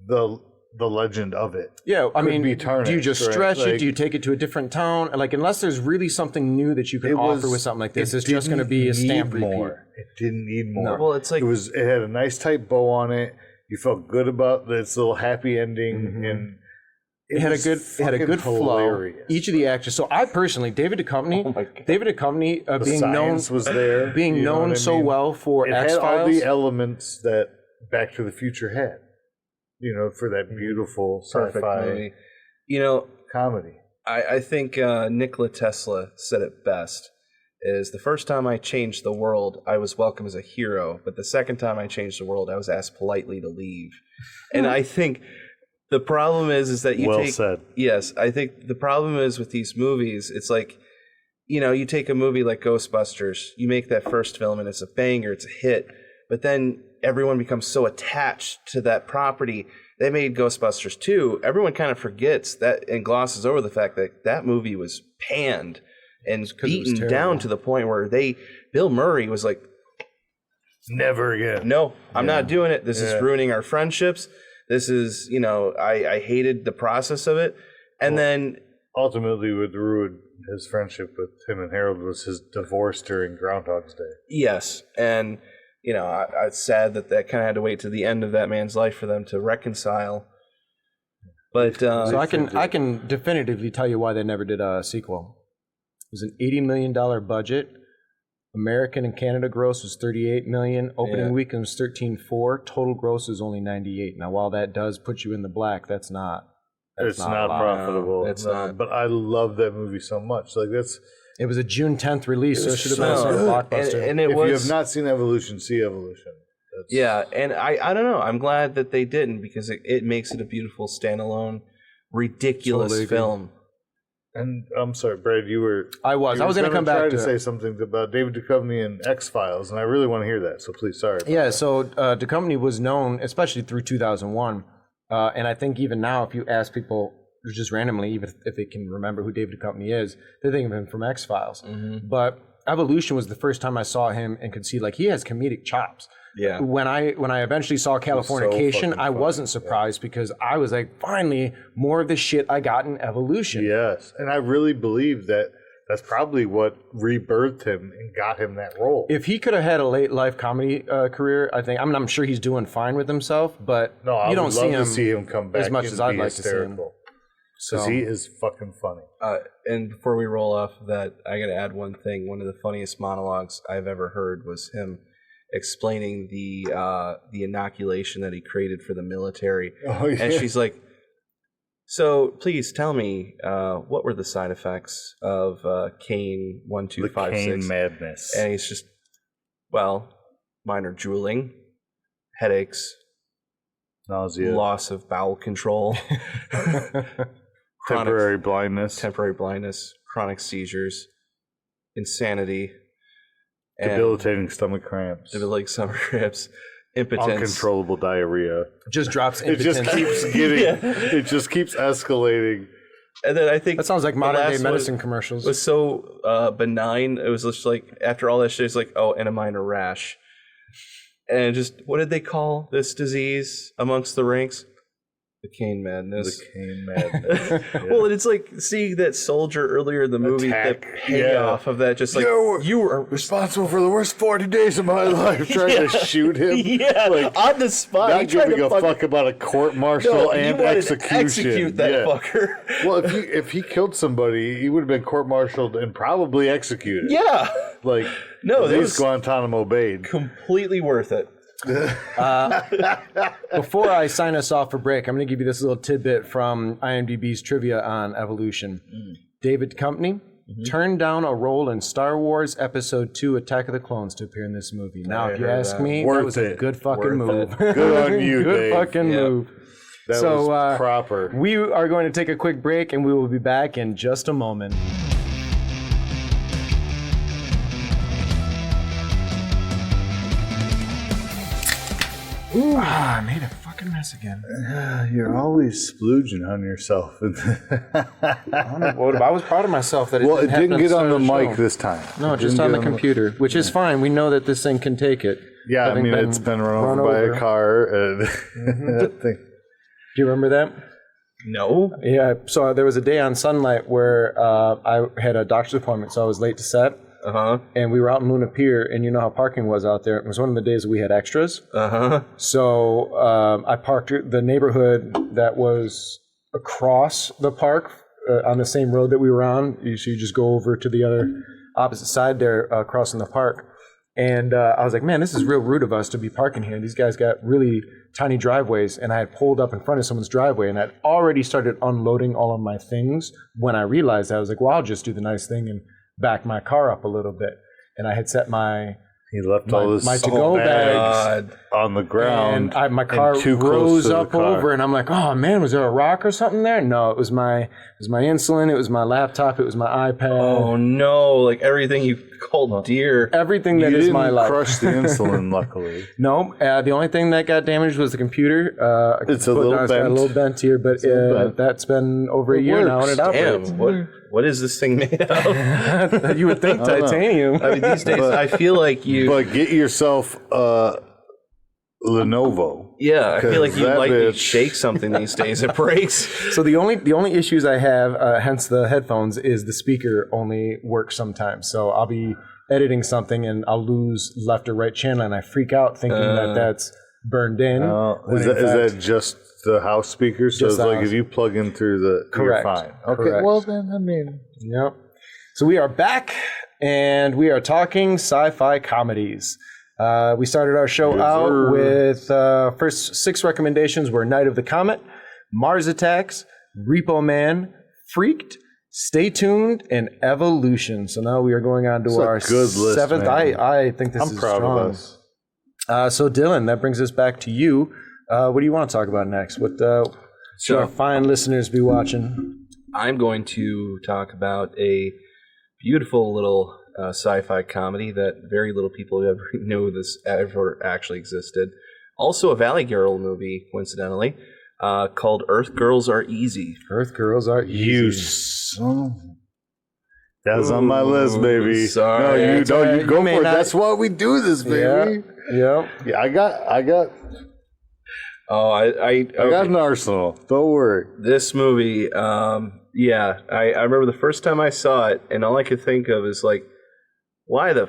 the legend of it. Yeah, I mean, be tarnished, do you just stretch it? Do you take it to a different town? Like, unless there's really something new that you can offer with something like this, it's just going to be a stamp repeat. It didn't need more. No. Well, it's like it had a nice tight bow on it. You felt good about this little happy ending, and it had a good flow. Each of the actors. So I personally, David Duchovny, being known so well for X-Files. It had all the elements that Back to the Future had. For that beautiful sci-fi movie. Comedy. I think Nikola Tesla said it best. Is the first time I changed the world, I was welcome as a hero, but the second time I changed the world, I was asked politely to leave. And I think the problem is that you said. Yes, I think the problem is with these movies, it's like, you take a movie like Ghostbusters, you make that first film and it's a banger, it's a hit, but then everyone becomes so attached to that property. They made Ghostbusters 2. Everyone kind of forgets that and glosses over the fact that that movie was panned and beaten down to the point where Bill Murray was like, never again. No, I'm not doing it. This is ruining our friendships. This is, I hated the process of it. And then ultimately what ruined his friendship with him and Harold was his divorce during Groundhog's Day. Yes. And, it's sad that kind of had to wait to the end of that man's life for them to reconcile. But so I can definitively tell you why they never did a sequel. It was an $80 million budget. American and Canada gross was $38 million. Opening weekend was $13.4. Total gross is only $98. Now, while that does put you in the black, it's not profitable. It's not. But I love that movie so much. It was a June 10th release, so it should have been a blockbuster. And if you have not seen Evolution, see Evolution. And I don't know. I'm glad that they didn't, because it makes it a beautiful standalone, ridiculous film. And I'm sorry, Brad, I was going to come back to say something about David Duchovny and X-Files, and I really want to hear that, so please, sorry. So Duchovny was known, especially through 2001, and I think even now, if you ask people just randomly, even if they can remember who David Duchovny is, they think of him from X-Files. Mm-hmm. But Evolution was the first time I saw him and could see, he has comedic chops. Yeah. When I eventually saw Californication, I wasn't surprised because I was like, finally, more of the shit I got in Evolution. Yes, and I really believe that's probably what rebirthed him and got him that role. If he could have had a late life comedy career, I'm sure he's doing fine with himself, but you don't see him, to see him come back as much as I'd like to see him. Because he is fucking funny. And before we roll off of that, I got to add one thing. One of the funniest monologues I've ever heard was him explaining the inoculation that he created for the military. Oh, yeah. And she's like, So please tell me, what were the side effects of Cain 1, 2, 5, 6? Cain madness. And he's just, minor drooling, headaches, nausea, loss of bowel control, temporary blindness, chronic seizures, insanity, debilitating stomach cramps, impotence, uncontrollable diarrhea. Just drops It impotence. just keeps getting. It just keeps escalating. And then I think that sounds like modern day medicine commercials. It was so benign. It was just like after all that shit, it's like, and a minor rash. And just what did they call this disease amongst the ranks? The Cain madness. The Cain madness. Yeah. Well, it's like seeing that soldier earlier in the movie. Attack. The payoff of that, just like you were responsible for the worst 40 days of my life, trying to shoot him. Yeah, like on the spot. Not giving a fuck about a court martial and execution. Execute that fucker. Well, if he killed somebody, he would have been court-martialed and probably executed. Yeah. Like, no, at least Guantanamo Bay. Completely worth it. Before I sign us off for break, I'm going to give you this little tidbit from IMDb's trivia on Evolution. David Duchovny turned down a role in Star Wars Episode 2 Attack of the Clones to appear in this movie. Now, if you ask me, that was a good fucking move. Good on you, Good Dave. fucking move. That was proper. We are going to take a quick break, and we will be back in just a moment. I made a fucking mess again. You're always splooging on yourself. I was proud of myself that it didn't get on the mic this time. No, just on the computer, which is fine. We know that this thing can take it. Yeah, I mean, it's been run over by a car. Do you remember that? No. Yeah, so there was a day on Sunlight where I had a doctor's appointment, so I was late to set. And we were out in Luna Pier, and you know how parking was out there. It was one of the days we had extras. So I parked the neighborhood that was across the park on the same road that we were on. So you just go over to the other opposite side there, crossing the park. And I was like, man, this is real rude of us to be parking here. These guys got really tiny driveways, and I had pulled up in front of someone's driveway, and I'd already started unloading all of my things when I realized that. I was like, well, I'll just do the nice thing and back my car up a little bit. And I had set my to-go bags on the ground. And my car rose up over, and I'm like, oh man, was there a rock or something there? No, it was my insulin, it was my laptop, it was my iPad. Oh no, like everything you called dear. Everything that is my life. You didn't crush the insulin, luckily. No, the only thing that got damaged was the computer. It's a little bent. Got a little bent here, but that's been over a year now, and it operates. What is this thing made of? You would think titanium. I mean, these days, I feel like But get yourself Lenovo. Yeah, I feel like you lightly shake something these days, it breaks. So the only issues I have, hence the headphones, is the speaker only works sometimes. So I'll be editing something and I'll lose left or right channel, and I freak out thinking that that's burned in. Is that just the house speakers? So it's like if you plug in through Correct. you're fine. Okay, Correct. well then, I mean. Yep. So we are back, and we are talking sci-fi comedies. We started our show out with first 6 recommendations were Night of the Comet, Mars Attacks, Repo Man, Freaked, Stay Tuned, and Evolution. So now we are going on to our good list, 7th. man. I think this is proud strong. of us. So Dylan, that brings us back to you. What do you want to talk about next? What should our fine listeners be watching? I'm going to talk about a beautiful little sci-fi comedy that very little people ever knew this ever actually existed. Also a Valley Girl movie, coincidentally, called Earth Girls Are Easy. Earth Girls Are Easy. That's on my list, baby. Sorry. No, you don't. You go for it. That's why we do this, baby. Yeah. I got. Oh, I got an arsenal. Don't worry. This movie, I remember the first time I saw it, and all I could think of is like, why the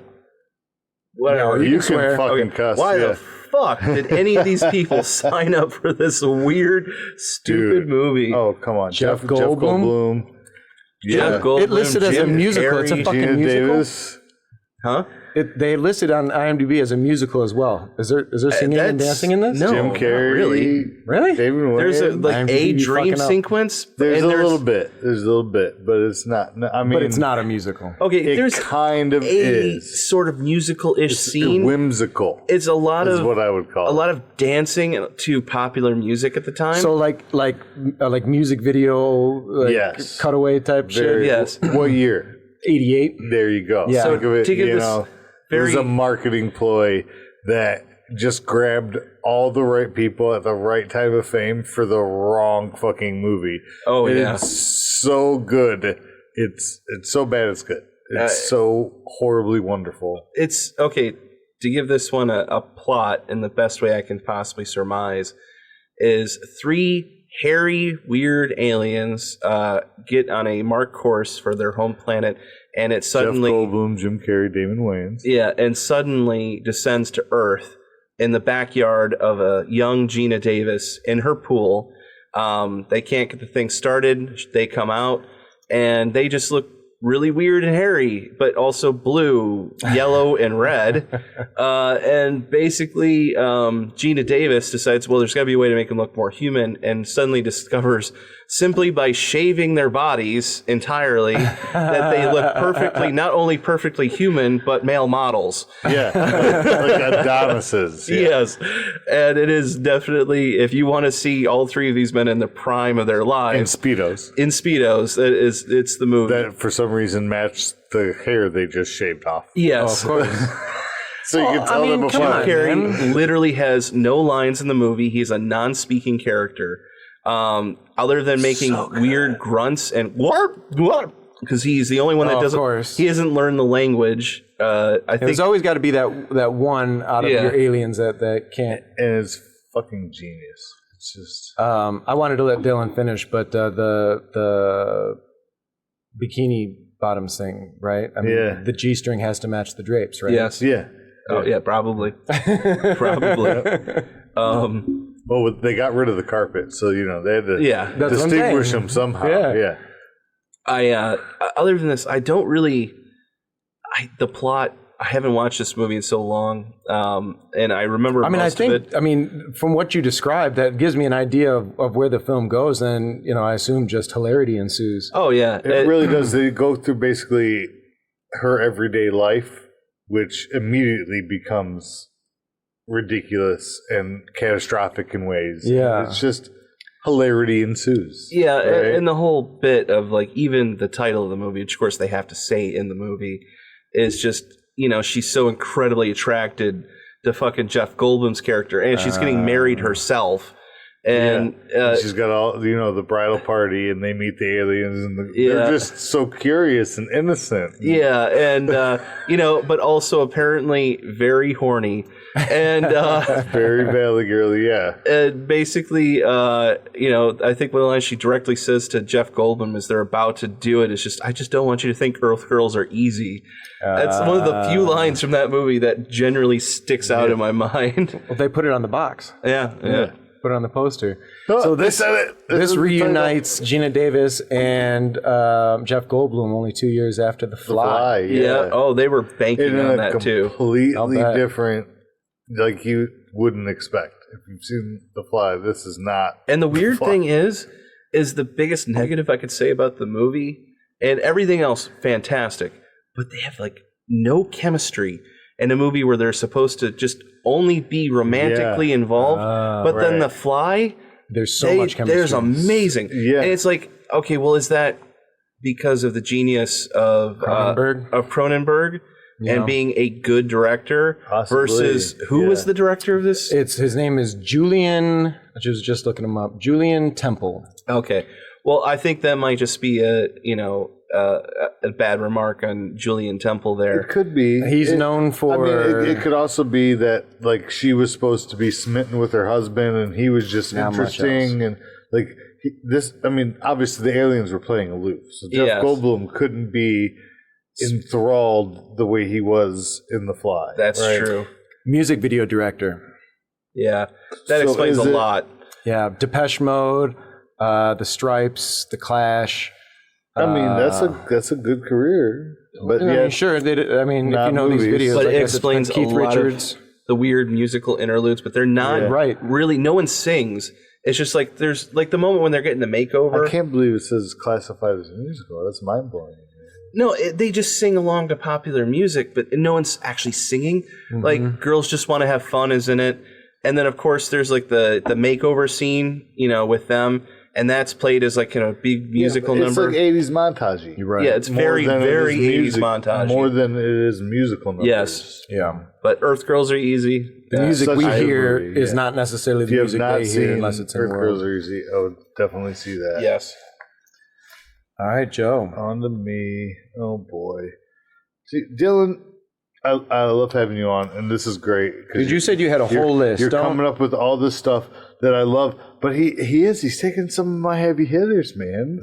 whatever you can fucking cuss. Why the fuck did any of these people sign up for this weird, stupid movie? Oh, come on, Jeff Goldblum. Yeah, Goldblum, it listed as a musical. It's a fucking Gina musical. Davis. Huh? they listed on IMDb as a musical as well. Is there singing and dancing in this? No, Jim Carrey, Really? David Wayne. There's a IMDb dream fucking up. sequence. There's and a little bit. There's a little bit, but it's not. I mean, But it's not a musical. Okay, It there's kind of a is sort of musical-ish scene. whimsical. It's a lot Is of what I would call a it. lot of dancing to popular music at the time. So like music video, Yes. cutaway type Very- shit. yes. What year? 88. There you go. Yeah. Think of it, to give you this know, it very was a marketing ploy that just grabbed all the right people at the right type of fame for the wrong fucking movie. Oh, And yeah. it's so good. It's so bad it's good. It's so horribly wonderful. it's okay to give this one a plot in the best way I can possibly surmise is 3 hairy, weird aliens get on a marked course for their home planet, and it suddenly Jeff Goldblum, Jim Carrey, Damon Wayans. and suddenly descends to Earth in the backyard of a young Gina Davis in her pool. They can't get the thing started. They come out, and they just look really weird and hairy, but also blue, yellow, and red. And basically, Gina Davis decides, well, there's got to be a way to make them look more human, and suddenly discovers, simply by shaving their bodies entirely, that they look perfectly, not only perfectly human, but male models. Yeah, like Adonises. Yeah. Yes. And it is definitely, if you want to see all 3 of these men in the prime of their And lives, Speedos. in Speedos, it's the movie. That for some reason matched the hair they just shaved off. Yes. Of course. So you can tell them come apart. on. Carrey literally has no lines in the movie. He's a non-speaking character, other than making weird grunts and what, because he's the only one that Of doesn't. course. He hasn't learned the language. I think. There's always got to be that one out of Yeah. your aliens that can't. And it's fucking genius. It's just I wanted to let Dylan finish, but the bikini bottoms thing, right? I mean, Yeah. the G string has to match the drapes, right? Yes. yeah. Oh yeah, probably. Probably. Well, they got rid of the carpet, so you know they had to Yeah. That's what I'm distinguish saying. them somehow. Yeah. Yeah. Other than this, I don't really. The plot. I haven't watched this movie in so long, and I remember. I mean, most of it. I mean, from what you described, that gives me an idea of where the film goes. And I assume just hilarity ensues. Oh yeah, It really does. They go through basically her everyday life, which immediately becomes ridiculous and catastrophic in ways. Yeah. It's just hilarity ensues. Yeah, right? and the whole bit of like even the title of the movie, which of course they have to say in the movie, is just she's so incredibly attracted to fucking Jeff Goldblum's character, and she's getting married herself, and she's got all the bridal party, and they meet the aliens, and Yeah. they're just so curious and innocent. yeah, and but also apparently very horny, and Very Valley Girly, yeah. and basically, I think one of the lines she directly says to Jeff Goldblum as they're about to do it is just, "I just don't want you to think Earth girls are easy." That's one of the few lines from that movie that generally sticks out in my mind. Well, they put it on the box, Yeah. put it on the poster. Oh, So they this said it. this is the reunites Gina Davis and Jeff Goldblum only 2 years after The title. Fly. Fly, Yeah. Oh, they were banking in on a that too. completely I'll bet. different, like you wouldn't expect. If you've seen The Fly, this is not. And the weird Fly. thing is the biggest negative I could say about the movie, and everything else fantastic, but they have like no chemistry in a movie where they're supposed to just only be romantically involved. But then right. The Fly, There's so much chemistry. there's amazing. Yeah. And it's like, okay, well, is that because of the genius of Cronenberg and being a good director Possibly, versus who was the director of this? His name is Julian. I was just looking him up. Julian Temple. Okay. Well, I think that might just be a bad remark on Julian Temple there. It could be. He's known for. I mean, it could also be that like she was supposed to be smitten with her husband, and he was just Not much interesting, and like this. I mean, obviously the aliens were playing aloof, so Jeff Yes. Goldblum couldn't be enthralled the way he was in The Fly. That's right? true. Music video director. Yeah. That So explains is a it- lot. Yeah, Depeche Mode, The Stripes, The Clash. I mean, that's a good career. But I yeah, mean, sure. If you know these movies. videos, But like it I said, explains Keith a lot Richards. of the weird musical interludes, but they're not Right. really. No one sings. It's just like there's like the moment when they're getting the makeover. I can't believe it says classified as a musical. That's mind blowing. No, they just sing along to popular music, but no one's actually singing. Like Girls Just Want to Have Fun is in it, and then of course there's like the makeover scene, with them, and that's played as like a big musical number. It's like 80s montage. You're right. Yeah, it's very 80s montage. More than it is musical numbers. Yes, Yeah. but Earth Girls are easy. The music such we a hear movie, is yeah. not necessarily If the you have music not they seen hear unless it's in the Earth Girls world. Are Easy, I would definitely see that. Yes. All right, Joe. On to me. Oh boy. See, Dylan, I love having you on, and this is great. Because you said you had a whole list. You're Don't- coming up with all this stuff that I love, but he's taking some of my heavy hitters, man.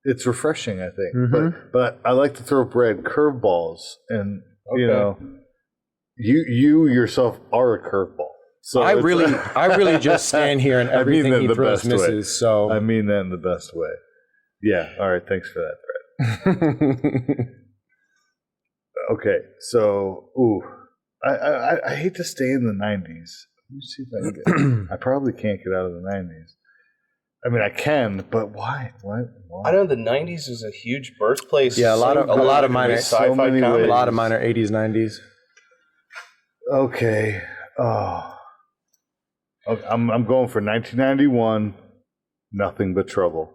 It's refreshing, I think. But I like to throw Brad curveballs, and you yourself are a curveball. So I really just stand here and everything that in he the throws best way. misses. So I mean that in the best way. Yeah. All right. Thanks for that, Brad. Okay. So, I hate to stay in the 90s. Let me see if I can I probably can't get out of the 90s. I mean, I can, but why? Why? I know the '90s was a huge birthplace. Yeah, a lot of minor sci-fi so many comedy. a lot of minor 80s, 90s. Okay. Okay, I'm going for 1991. Nothing But Trouble.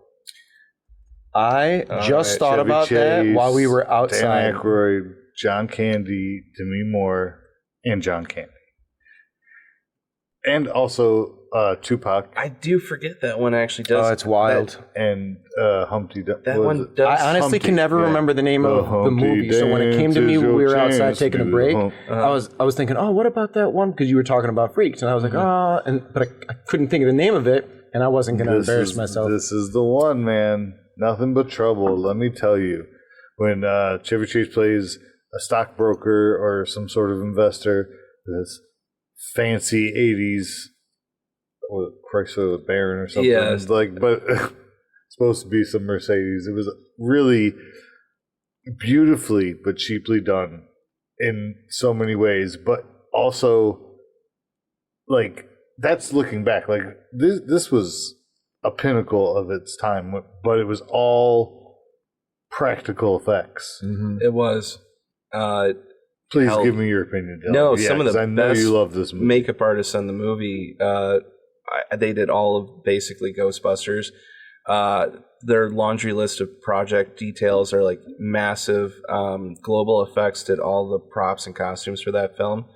I just thought Chevy about that Chase, while we were outside. Dan Aykroyd, John Candy, Demi Moore, and John Candy. And also Tupac. I do forget that one actually does. Oh, it's wild. And Humpty Dumpty. That one does. I honestly Humpty, can never yeah. remember the name of the Humpty movie. So when it came to me Dance when we is were your outside chance taking a to break, hump. I was thinking, oh, what about that one? Because you were talking about Freaks, and I was like, but I couldn't think of the name of it, and I wasn't going to embarrass myself. This is the one, man. Nothing But Trouble. Let me tell you, when Chevy Chase plays a stockbroker or some sort of investor, this fancy '80s. Chrysler Baron or something. Yeah. It's like, but it's supposed to be some Mercedes. It was really beautifully but cheaply done in so many ways. But also, like, that's looking back. Like, this was a pinnacle of its time, but it was all practical effects. It was. Please give me your opinion, Dylan. No, some of the I know best you love this movie. makeup artists on the movie. They did all of basically Ghostbusters. Their laundry list of project details are like massive. Global Effects did all the props and costumes for that film,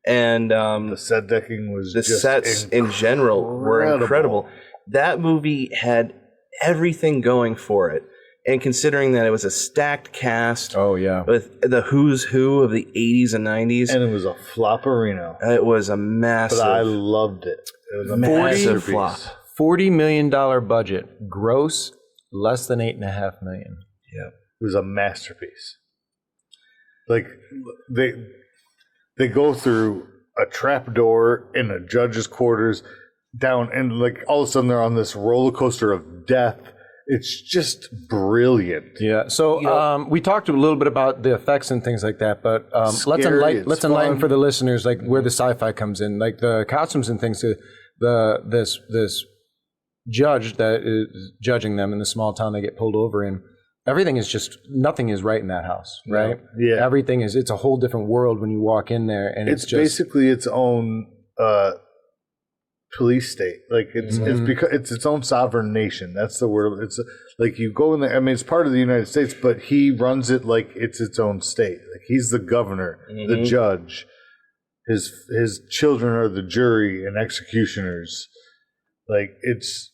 and the set decking was the just sets in general were incredible. That movie had everything going for it. And considering that it was a stacked cast with the who's who of the 80s and 90s. And it was a flopperino. It was a massive... But I loved it. It was a massive masterpiece. flop. $40 million budget. Gross, less than $8.5 million. Yeah. It was a masterpiece. Like, they go through a trap door in a judge's quarters down, and like all of a sudden they're on this roller coaster of death. It's just brilliant. Yeah. So we talked a little bit about the effects and things like that, but let's enlighten for the listeners like where the sci-fi comes in, like the costumes and things. This judge that is judging them in the small town they get pulled over in. Everything is just nothing is right in that house, right? Yeah. Everything is. It's a whole different world when you walk in there, and it's just basically its own police state. Like it's because it's its own sovereign nation. That's the word. It's like you go in there. I mean, it's part of the United States, but he runs it like it's its own state. Like he's the governor, the judge. His children are the jury and executioners. Like it's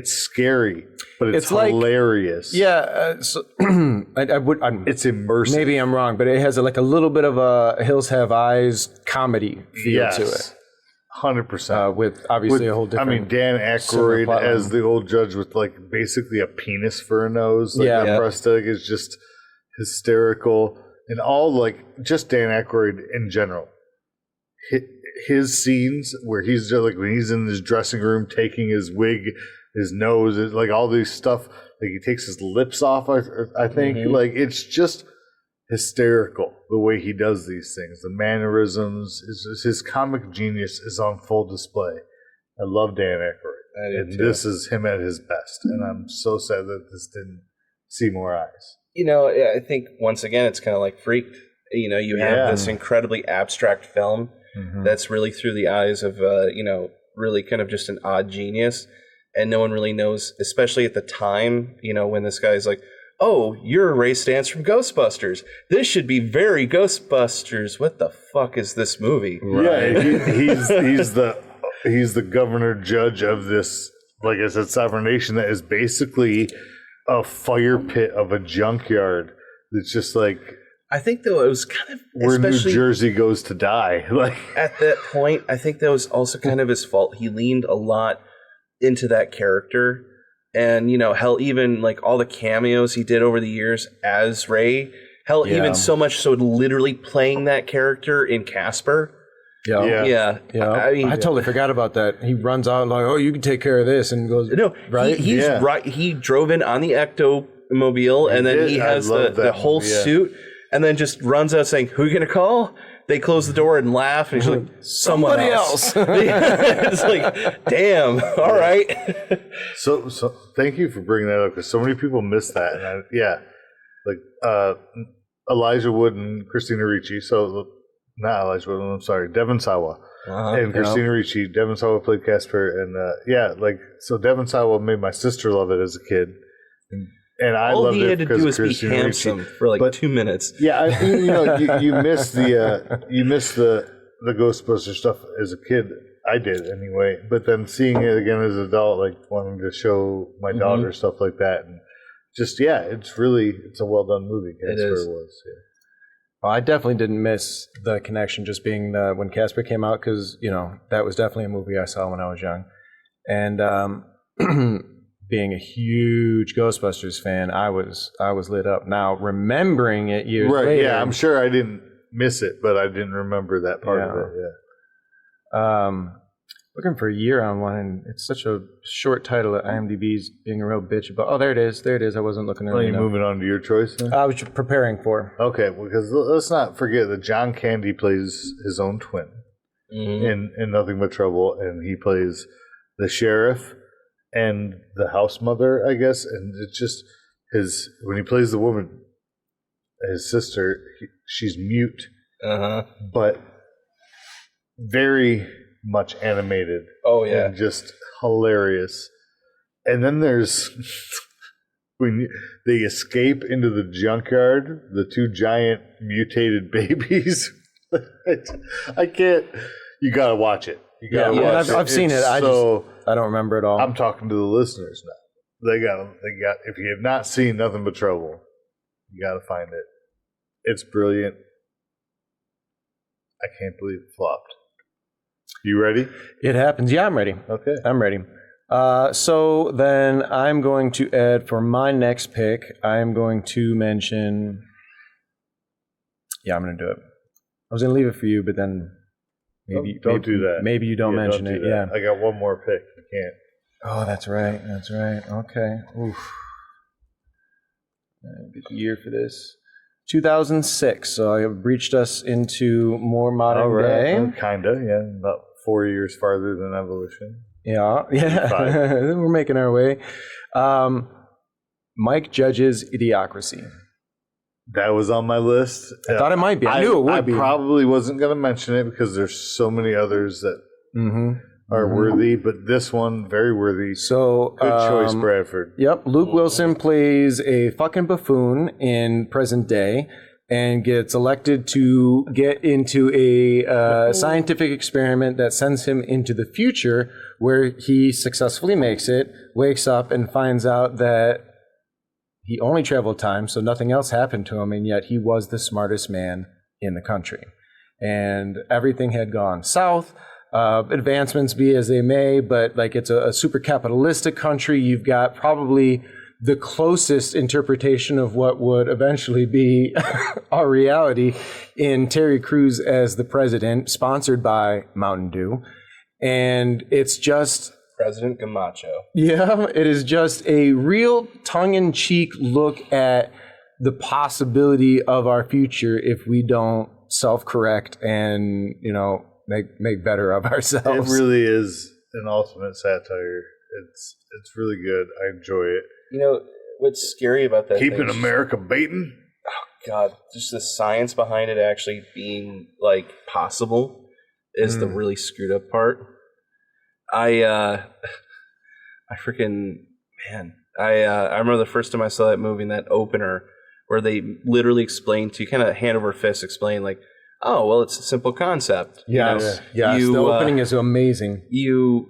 scary, but it's hilarious. It's immersive. Maybe I'm wrong, but it has like a little bit of a Hills Have Eyes comedy feel to it. 100%. With obviously a whole different. I mean, Dan Aykroyd as the old judge with like basically a penis for a nose. Like the prosthetic is just hysterical, and all like just Dan Aykroyd in general. His scenes where he's just like when he's in his dressing room taking his wig, his nose, like all these stuff Like he takes his lips off, I think. Like it's just hysterical the way he does these things. The mannerisms, his comic genius is on full display. I love Dan Aykroyd. And this is him at his best. And I'm so sad that this didn't see more eyes. You know, I think once again, it's kind of like Freaked. You know, you have this incredibly abstract film that's really through the eyes of, you know, really kind of just an odd genius. And no one really knows, especially at the time, you know, when this guy's like, oh, you're a Ray Stantz from Ghostbusters. This should be very Ghostbusters. What the fuck is this movie? Right. Yeah, he's the governor judge of this, like I said, sovereign nation that is basically a fire pit of a junkyard. It's just like, I think though it was kind of where New Jersey goes to die. Like at that point, I think that was also kind of his fault. He leaned a lot into that character, and you know, hell, even like all the cameos he did over the years as Ray. Hell, even so much so, literally playing that character in Casper. Yeah. I mean, I totally forgot about that. He runs out like, "Oh, you can take care of this," and goes, "No, right." He's right. He drove in on the Ectomobile, and then he has the whole suit, and then just runs out saying, "Who are you gonna call?" They close the door and laugh, and he's like, "Somebody else." It's like, damn. All right. So thank you for bringing that up because so many people miss that, and Elijah Wood and Christina Ricci. So not Elijah Wood. I'm sorry, Devon Sawa and Christina Ricci. Devon Sawa played Casper, and so Devon Sawa made my sister love it as a kid. And I all loved he it had to do was be Christina handsome Ricci. for like 2 minutes. Yeah, you miss the Ghostbusters stuff as a kid. I did anyway, but then seeing it again as an adult, like wanting to show my daughter stuff like that, and just it's a well done movie. Casper was. Yeah. Well, I definitely didn't miss the connection just being when Casper came out because that was definitely a movie I saw when I was young, and being a huge Ghostbusters fan, I was lit up. Now remembering it years later, I'm sure I didn't miss it, but I didn't remember that part of it. Yeah. Looking for a year on one, and it's such a short title at IMDb's being a real bitch about. Oh, there it is. I wasn't looking at it. Are you moving on to your choice then? I was preparing for. Okay, because let's not forget that John Candy plays his own twin in Nothing But Trouble, and he plays the sheriff and the house mother, I guess, and it's just when he plays the woman, his sister, she's mute, but very much animated. Oh yeah, and just hilarious. And then there's when they escape into the junkyard, the two giant mutated babies. I can't. You gotta watch it. You gotta watch it. I've seen it. I don't remember it all. I'm talking to the listeners now. They got. If you have not seen Nothing But Trouble, you got to find it. It's brilliant. I can't believe it flopped. You ready? It happens. Yeah, I'm ready. Okay, I'm ready. So then I'm going to add for my next pick. I'm going to mention. Yeah, I'm going to do it. I was going to leave it for you, but then. Maybe don't do that. Maybe you don't mention it. Yeah, I got one more pick. You can't. Oh, that's right. Okay. Oof. Good year for this. 2006. So I have breached us into more modern day. Kinda. Yeah, about 4 years farther than evolution. Yeah. We're making our way. Mike Judge's Idiocracy. That was on my list. I thought it might be. I knew it would be. I probably wasn't going to mention it because there's so many others that are worthy, but this one, very worthy. So good choice, Bradford. Yep. Luke Wilson plays a fucking buffoon in present day and gets elected to get into a scientific experiment that sends him into the future where he successfully makes it, wakes up and finds out that he only traveled time, so nothing else happened to him, and yet he was the smartest man in the country. And everything had gone south. Advancements be as they may, but like it's a super capitalistic country. You've got probably the closest interpretation of what would eventually be our reality in Terry Crews as the president, sponsored by Mountain Dew. And it's just... President Camacho. Yeah, it is just a real tongue-in-cheek look at the possibility of our future if we don't self-correct and, make better of ourselves. It really is an ultimate satire. It's really good. I enjoy it. What's scary about that? Keeping America baiting. God, just the science behind it actually being possible is the really screwed up part. I remember the first time I saw that movie, in that opener, where they literally explained to kind of hand over fist explain oh, well, it's a simple concept. Yes. The opening is amazing. You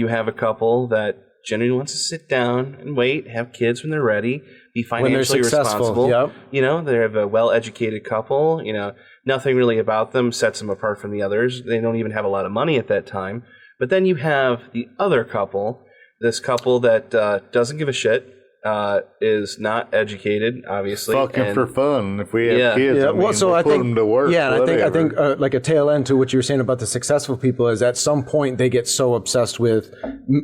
have a couple that generally wants to sit down and wait, have kids when they're ready, be financially responsible. Yep. They have a well-educated couple. Nothing really about them sets them apart from the others. They don't even have a lot of money at that time. But then you have the other couple, this couple that doesn't give a shit, is not educated, obviously. Fucking for fun. If we have kids, I put them to work. Yeah, and whatever. I think like a tail end to what you were saying about the successful people is at some point they get so obsessed with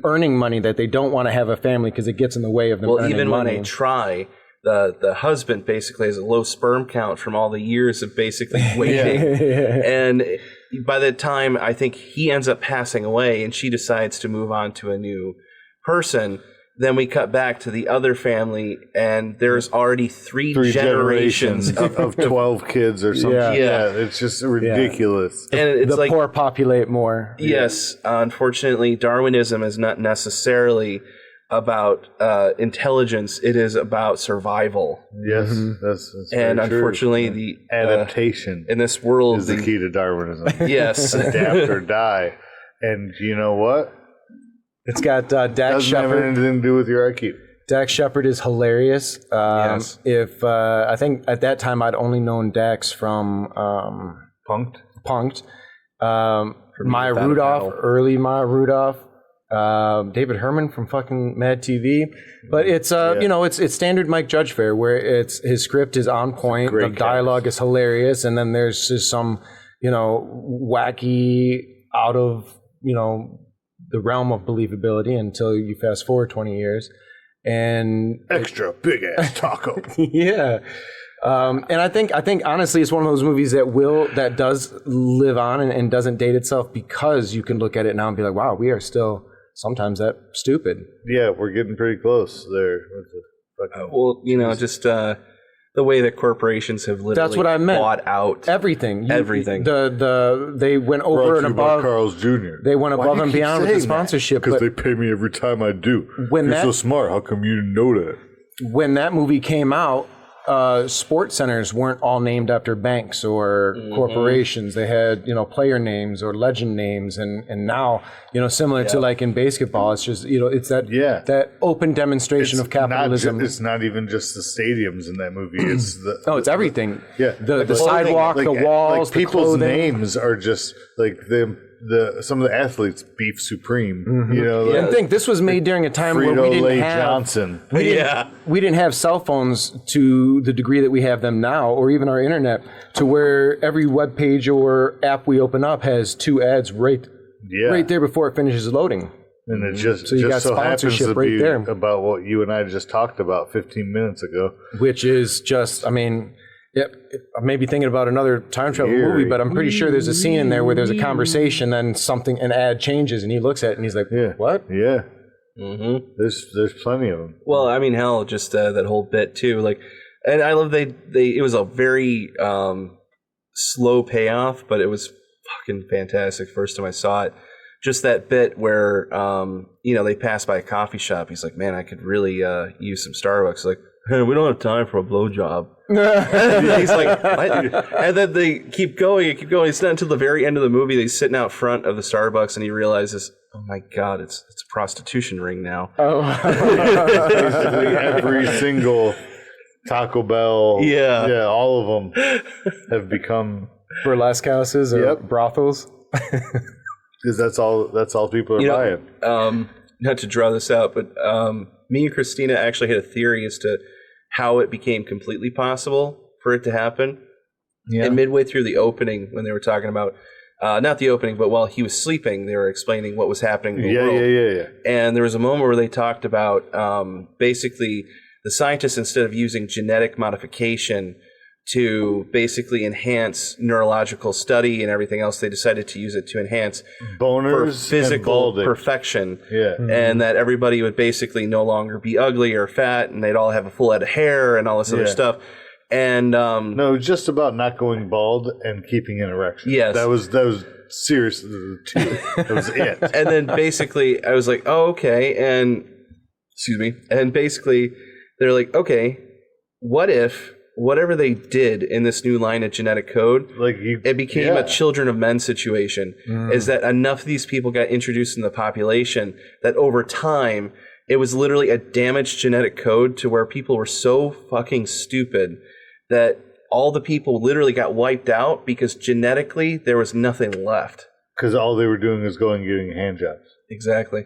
earning money that they don't want to have a family because it gets in the way of them earning money. Well, even when they try, the husband basically has a low sperm count from all the years of basically waiting. And by the time I think he ends up passing away and she decides to move on to a new person, then we cut back to the other family, and there's already three generations of 12 kids or something. Yeah, it's just ridiculous. And it's the poor populate more. Yes, unfortunately, Darwinism is not necessarily about intelligence. It is about survival. Yes, that's and unfortunately, true. The adaptation in this world is the key to Darwinism. Yes, adapt or die. And you know what? It's got Dax Doesn't have Shepard. anything to do with your IQ. Dax Shepard is hilarious. Yes. If I think at that time I'd only known Dax from Punk'd. Maya Rudolph, early Maya Rudolph. David Herman from fucking Mad TV. But it's it's standard Mike Judge fare where his script is on point, the dialogue is hilarious, and then there's just some wacky out of the realm of believability until you fast forward 20 years and extra big ass taco. Yeah. And I think honestly it's one of those movies that does live on and doesn't date itself because you can look at it now and be like, wow, we are still sometimes that stupid. Yeah, we're getting pretty close there. The way that corporations have literally That's what I meant. bought out everything. Everything. They went over and above. Carl's Jr. They went above and beyond with the sponsorship. Because they pay me every time I do. When You're so smart. How come you didn't know that? When that movie came out, sports centers weren't all named after banks or corporations. They had player names or legend names, and now similar to like in basketball, it's just it's that open demonstration of capitalism. It's not even just the stadiums in that movie. It's it's everything. Yeah, the sidewalk, the walls, like people's the clothing. names are just like some of the athletes beef supreme. And think this was made during a time where we didn't have Johnson. We didn't have cell phones to the degree that we have them now, or even our internet, to where every web page or app we open up has 2 ads right there before it finishes loading. And it just so you got so happens sponsorship to right be there about what you and I just talked about 15 minutes ago. Which is just, I may be thinking about another time travel movie, but I'm pretty sure there's a scene in there where there's a conversation, then an ad changes, and he looks at it and he's like, what? Yeah. Mm-hmm. There's plenty of them. Well, hell, just that whole bit too. And I love it was a very slow payoff, but it was fucking fantastic. First time I saw it, just that bit where they pass by a coffee shop. He's like, man, I could really use some Starbucks. Like, hey, we don't have time for a blowjob. He's like, what? And then they keep going. It's not until the very end of the movie they're sitting out front of the Starbucks and he realizes, oh my God, it's a prostitution ring now. Oh, basically every single Taco Bell, all of them have become burlesque houses or brothels. Because that's all people are buying. Not to draw this out, but me and Christina actually had a theory as to how it became completely possible for it to happen. Yeah. And midway through the opening, when they were talking about not the opening, but while he was sleeping, they were explaining what was happening in the world. Yeah. And there was a moment where they talked about basically the scientists, instead of using genetic modification to basically enhance neurological study and everything else, they decided to use it to enhance boners for physical and balding. perfection. Yeah. And that everybody would basically no longer be ugly or fat, and they'd all have a full head of hair and all this other stuff. And no, just about not going bald and keeping an erection. Yes. That was seriously that was it. And then basically I was like, oh, okay. And excuse me. And basically they're like, okay, what if whatever they did in this new line of genetic code, it became a children of men situation, is that enough of these people got introduced in the population that over time, it was literally a damaged genetic code to where people were so fucking stupid that all the people literally got wiped out because genetically there was nothing left. Because all they were doing is going and getting hand jobs. Exactly.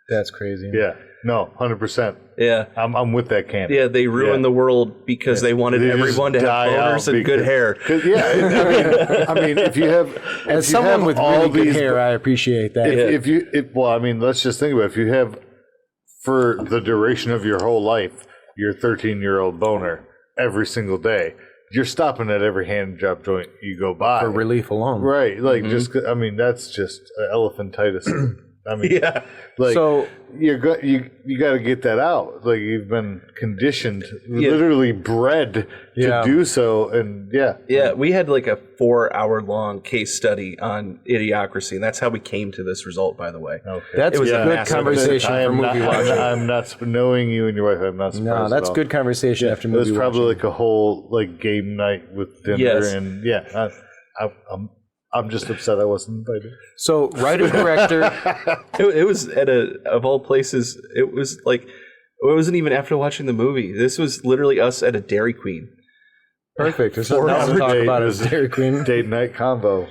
That's crazy. Yeah. No, 100%. Yeah. I'm with that camp. Yeah, they ruined the world because they wanted everyone to have boners and good hair. I mean, if you have... As someone with really good hair, I appreciate that. Let's just think about it. If you have, for the duration of your whole life, your 13-year-old boner every single day, you're stopping at every hand job joint you go by. For relief alone. Right. That's just elephantitis. I mean, so you got to get that out. Like, you've been conditioned, literally bred to do so, and we had like a 4-hour-long case study on Idiocracy, and that's how we came to this result. By the way, that's a good conversation for movie watching. I'm not knowing you and your wife. I'm not surprised. No, that's good conversation after movie watching. It was probably like a whole game night with dinner, and I'm just upset I wasn't invited. So, writer-director... it was of all places, it was like, it wasn't even after watching the movie. This was literally us at a Dairy Queen. Perfect. There's nothing else to talk about as Dairy Queen. Date night combo.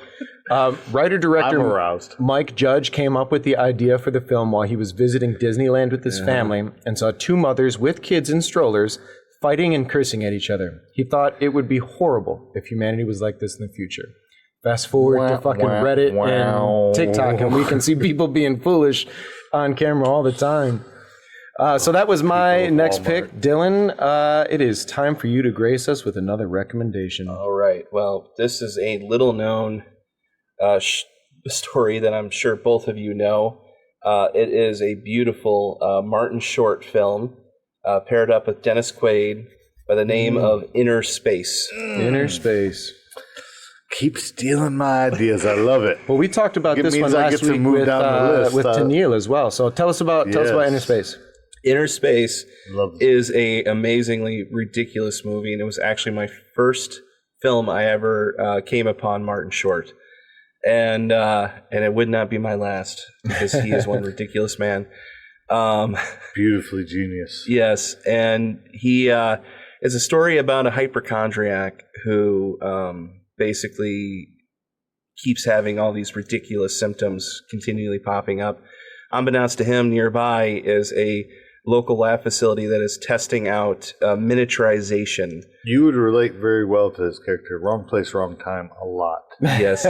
Writer-director Mike Judge came up with the idea for the film while he was visiting Disneyland with his family and saw two mothers with kids in strollers fighting and cursing at each other. He thought it would be horrible if humanity was like this in the future. Fast forward to fucking Reddit and TikTok, and we can see people being foolish on camera all the time. So that was my next pick. Dylan, it is time for you to grace us with another recommendation. All right. Well, this is a little-known story that I'm sure both of you know. It is a beautiful Martin Short film paired up with Dennis Quaid by the name of Inner Space. Inner Space. Keep stealing my ideas. I love it. Well, we talked about this one last week with Tennille as well. So tell us about Inner Space. Inner Space is a amazingly ridiculous movie, and it was actually my first film I ever came upon Martin Short, and it would not be my last because he is one ridiculous man. Beautifully genius. Yes, and he is a story about a hypochondriac who basically keeps having all these ridiculous symptoms continually popping up. Unbeknownst to him, nearby is a local lab facility that is testing out miniaturization. You would relate very well to his character. Wrong place, wrong time, a lot. Yes.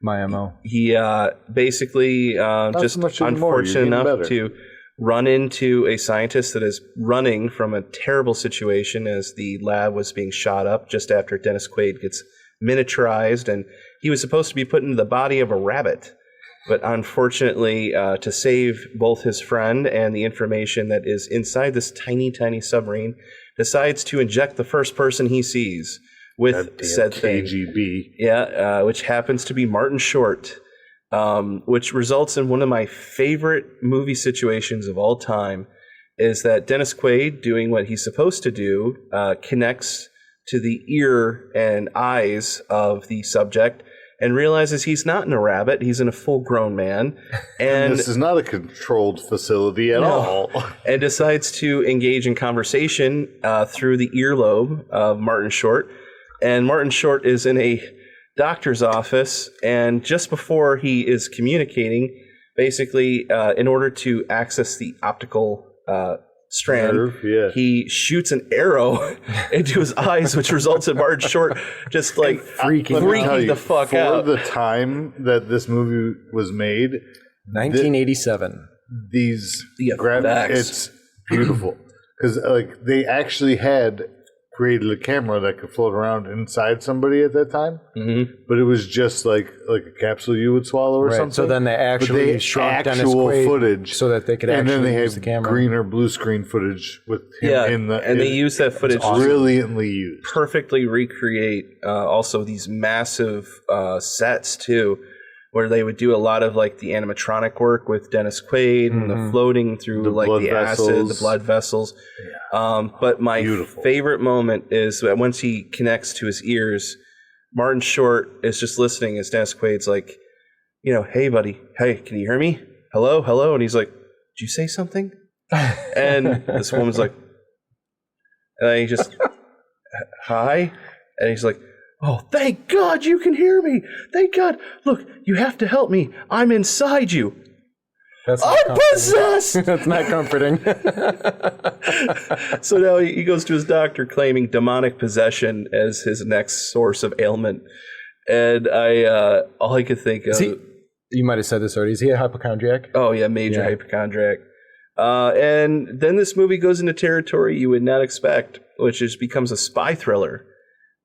My MO. He basically just unfortunate enough to run into a scientist that is running from a terrible situation as the lab was being shot up just after Dennis Quaid gets miniaturized, and he was supposed to be put into the body of a rabbit. But unfortunately, to save both his friend and the information that is inside this tiny, tiny submarine, decides to inject the first person he sees with said thing. KGB. Which happens to be Martin Short. Which results in one of my favorite movie situations of all time, is that Dennis Quaid, doing what he's supposed to do, connects to the ear and eyes of the subject and realizes he's not in a rabbit, he's in a full-grown man. And this is not a controlled facility at all. And decides to engage in conversation through the earlobe of Martin Short. And Martin Short is in a doctor's office, and just before he is communicating, basically in order to access the optical strand. Nerve, He shoots an arrow into his eyes, which results in Martin Short just like freaking the fuck out. For the time that this movie was made, 1987. These effects. it's beautiful because like they actually had created a camera that could float around inside somebody at that time, but it was just like a capsule you would swallow or something. So then they actually shrunk Dennis Quaid footage so that they could and actually then they use had the camera. green or blue screen footage with him in the. And they used that footage brilliantly used, perfectly recreate also these massive sets too, where they would do a lot of like the animatronic work with Dennis Quaid and the floating through the acid, the blood vessels. But my favorite moment is that once he connects to his ears, Martin Short is just listening as Dennis Quaid's like, hey buddy, hey, can you hear me? Hello, hello. And he's like, did you say something? And this woman's like, and he just, hi. And he's like, oh, thank God you can hear me. Thank God. Look, you have to help me. I'm inside you. I'm possessed. That's not comforting. So now he goes to his doctor claiming demonic possession as his next source of ailment. And all I could think of... you might have said this already. Is he a hypochondriac? Oh, yeah, major hypochondriac. And then this movie goes into territory you would not expect, which becomes a spy thriller.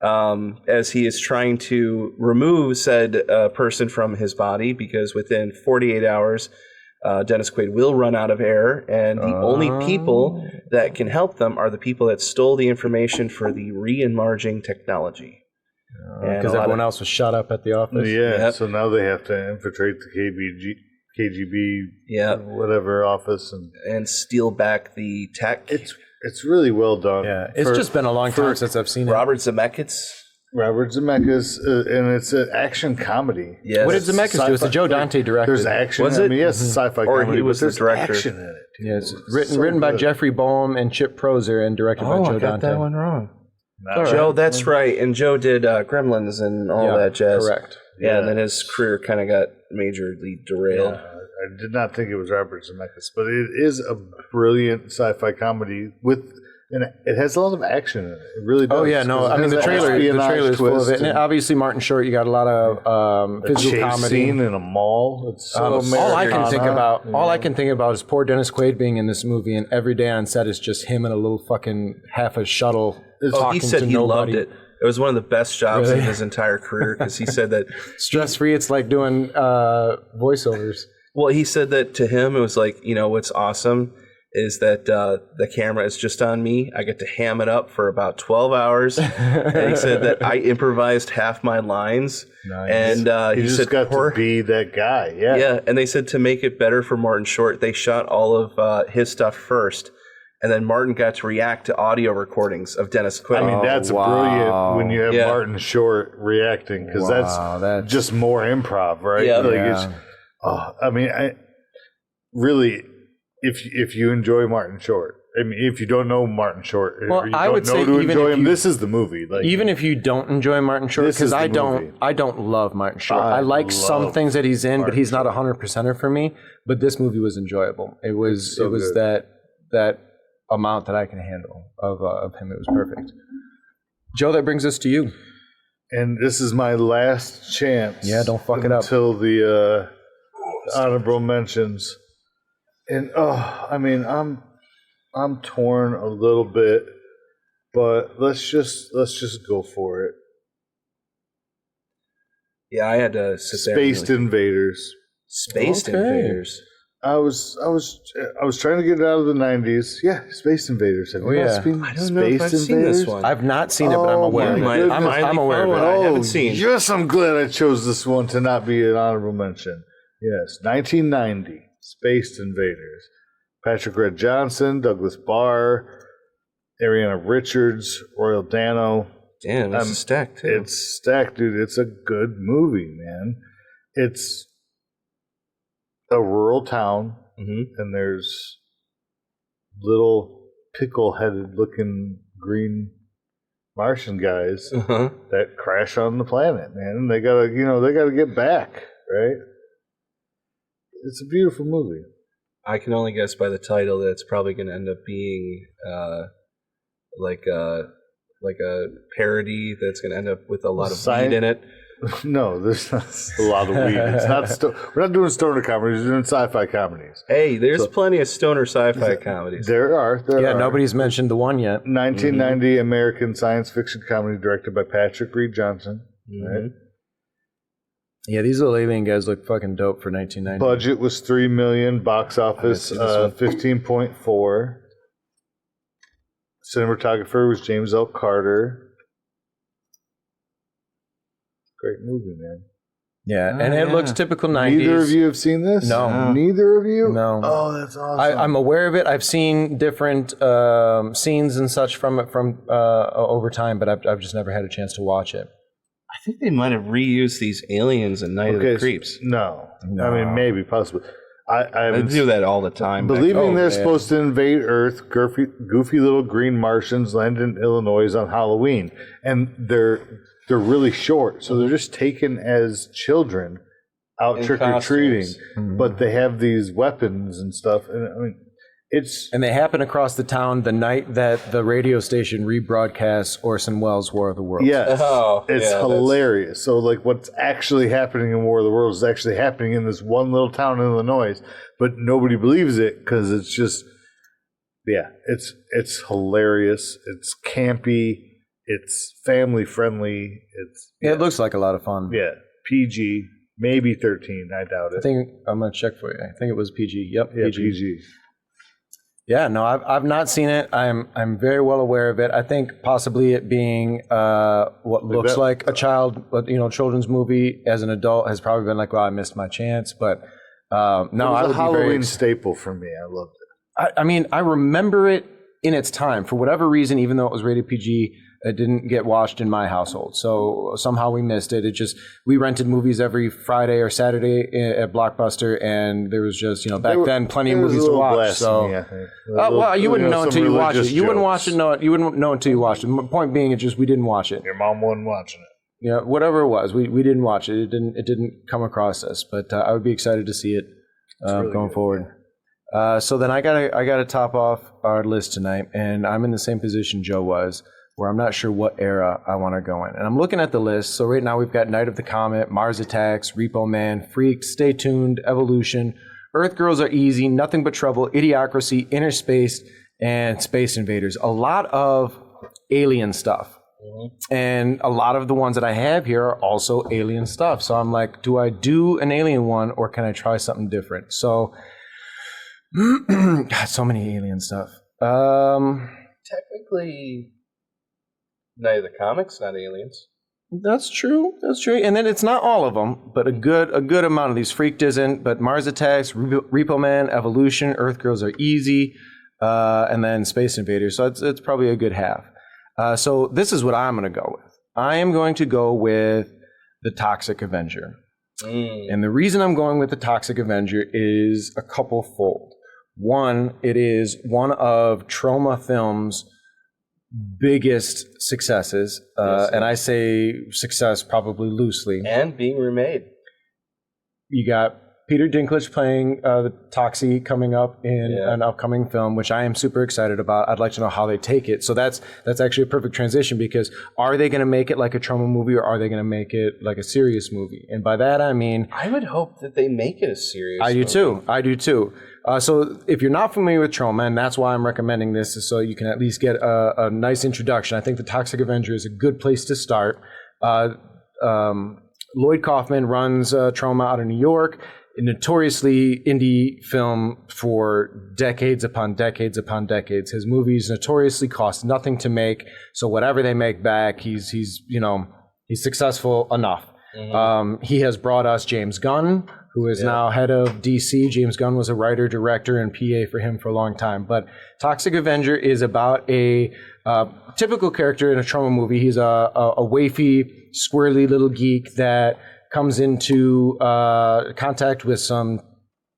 As he is trying to remove said person from his body, because within 48 hours, Dennis Quaid will run out of air, and the only people that can help them are the people that stole the information for the re-enlarging technology. Because everyone else was shut up at the office. So now they have to infiltrate the KGB, whatever office, and steal back the tech. It's really well done. Yeah, it's just been a long time since I've seen it. Robert Zemeckis, and it's an action comedy. Yes. What did Zemeckis do? It's a Joe Dante directed. There's action. Was it? Yes, it's sci-fi comedy. Or he was the director. Action in it. Yeah, it's written by Jeffrey Boehm and Chip Proser and directed by Joe Dante. I got that one wrong. Joe, that's right. And Joe did Gremlins and all that jazz. Correct. Yeah, and then his career kind of got majorly derailed. Yeah, I did not think it was Robert Zemeckis, but it is a brilliant sci-fi comedy and it has a lot of action in it. It really does. Oh yeah, no, I mean the trailer is full of it. And obviously Martin Short, you got a lot of physical comedy scene in a mall. It's so all I can think about is poor Dennis Quaid being in this movie, and every day on set is just him in a little fucking half a shuttle talking he said to he nobody. loved it. It was one of the best jobs in his entire career because he said that stress-free. It's like doing voiceovers. Well, he said that to him, it was like, what's awesome is that the camera is just on me. I get to ham it up for about 12 hours. And he said that I improvised half my lines. Nice. And he he just said, got to be that guy. Yeah. Yeah. And they said to make it better for Martin Short, they shot all of his stuff first. And then Martin got to react to audio recordings of Dennis Quaid. I mean, that's brilliant when you have Martin Short reacting, because that's just more improv, right? Yeah. Really, if you enjoy Martin Short, I mean, if you don't know Martin Short, or you don't know to enjoy him, this is the movie. Like, even if you don't enjoy Martin Short, because I don't love Martin Short. I like some things that he's in, but he's not 100%er for me. But this movie was enjoyable. It was that amount that I can handle of him. It was perfect. Joe, that brings us to you. And this is my last chance. Yeah, don't fuck it up until the honorable mentions. And I'm torn a little bit, but let's just go for it. Yeah, I had to sit there. Spaced Invaders. Spaced Invaders. I was trying to get it out of the 90s. Yeah, Space Invaders. I don't know if I've seen this one. I've not seen it, but I'm aware of it. I'm aware of it. I haven't seen. Yes, I'm glad I chose this one to not be an honorable mention. Yes, 1990, Space Invaders. Patrick Red Johnson, Douglas Barr, Ariana Richards, Royal Dano. Damn, it's stacked too. It's stacked, dude. It's a good movie, man. It's a rural town, and there's little pickle-headed looking green Martian guys that crash on the planet, man. And they gotta get back, right? It's a beautiful movie. I can only guess by the title that it's probably going to end up being like a parody that's going to end up with a lot of weed in it. No, there's not a lot of weed. It's not. We're not doing stoner comedies. We're doing sci-fi comedies. Hey, there's plenty of stoner sci-fi comedies. There are. Nobody's mentioned the one yet. 1990 American science fiction comedy directed by Patrick Reed Johnson. Right? Yeah, these little alien guys look fucking dope for 1990. Budget was $3 million. Box office 15.4. Cinematographer was James L. Carter. Great movie, man. Yeah, and it looks typical 90s. Neither of you have seen this? No. Neither of you? No. Oh, that's awesome. I'm aware of it. I've seen different scenes and such from it over time, but I've just never had a chance to watch it. I think they might have reused these aliens in Night of the Creeps. No. I mean, maybe, possibly. They do that all the time. Believing they're supposed to invade Earth, goofy little green Martians land in Illinois on Halloween. And they're really short, so they're just taken as children out trick-or-treating. But they have these weapons and stuff. And I mean, and they happen across the town the night that the radio station rebroadcasts Orson Welles' War of the Worlds. Yes. It's hilarious. So, like, what's actually happening in War of the Worlds is actually happening in this one little town in Illinois, but nobody believes it because it's just, it's hilarious. It's campy. It's family friendly. It looks like a lot of fun. Yeah. PG, maybe 13. I doubt it. I think I'm going to check for you. I think it was PG. Yep. Yeah, PG. Yeah, no, I've not seen it. I'm very well aware of it. I think possibly it being what looks like a children's movie as an adult has probably been like, well, I missed my chance. But no, it was a Halloween staple for me. I loved it. I mean, I remember it in its time. For whatever reason, even though it was rated PG, it didn't get watched in my household. So somehow we missed it. We rented movies every Friday or Saturday at Blockbuster, and there was just, back then plenty of movies to watch. You wouldn't know until you watch it. You wouldn't know until you watched it. My point being, we didn't watch it. Your mom wasn't watching it. Yeah, whatever it was, we didn't watch it. It didn't come across us, but I would be excited to see it really going forward. Yeah. So then I gotta top off our list tonight, and I'm in the same position Joe was, where I'm not sure what era I want to go in. And I'm looking at the list. So right now we've got Night of the Comet, Mars Attacks, Repo Man, Freaked, Stay Tuned, Evolution, Earth Girls Are Easy, Nothing But Trouble, Idiocracy, Inner Space, and Space Invaders. A lot of alien stuff. And a lot of the ones that I have here are also alien stuff. So I'm like, do I do an alien one or can I try something different? So, God, so many alien stuff. Technically, Night of the Comics, not aliens. That's true. And then it's not all of them, but a good amount of these. Freaked isn't, but Mars Attacks, Repo Man, Evolution, Earth Girls Are Easy, and then Space Invaders. So it's probably a good half. So this is what I'm going to go with. I am going to go with the Toxic Avenger. And the reason I'm going with the Toxic Avenger is a couple fold. One, it is one of Troma Films' biggest successes, and I say success probably loosely. And being remade. You got Peter Dinklage playing the Toxie coming up in an upcoming film, which I am super excited about. I'd like to know how they take it. So that's actually a perfect transition, because are they going to make it like a Troma movie, or are they going to make it like a serious movie? And by that I mean, I would hope that they make it a serious movie. I do too. So if you're not familiar with Troma, and that's why I'm recommending this, is so you can at least get a nice introduction. I think the Toxic Avenger is a good place to start. Lloyd Kaufman runs Troma out of New York, a notoriously indie film for decades upon decades upon decades. His movies notoriously cost nothing to make, so whatever they make back, he's successful enough. He has brought us James Gunn, who is now head of DC. James Gunn was a writer, director, and PA for him for a long time. But Toxic Avenger is about a typical character in a Troma movie. He's a wafy, squirrely little geek that comes into contact with some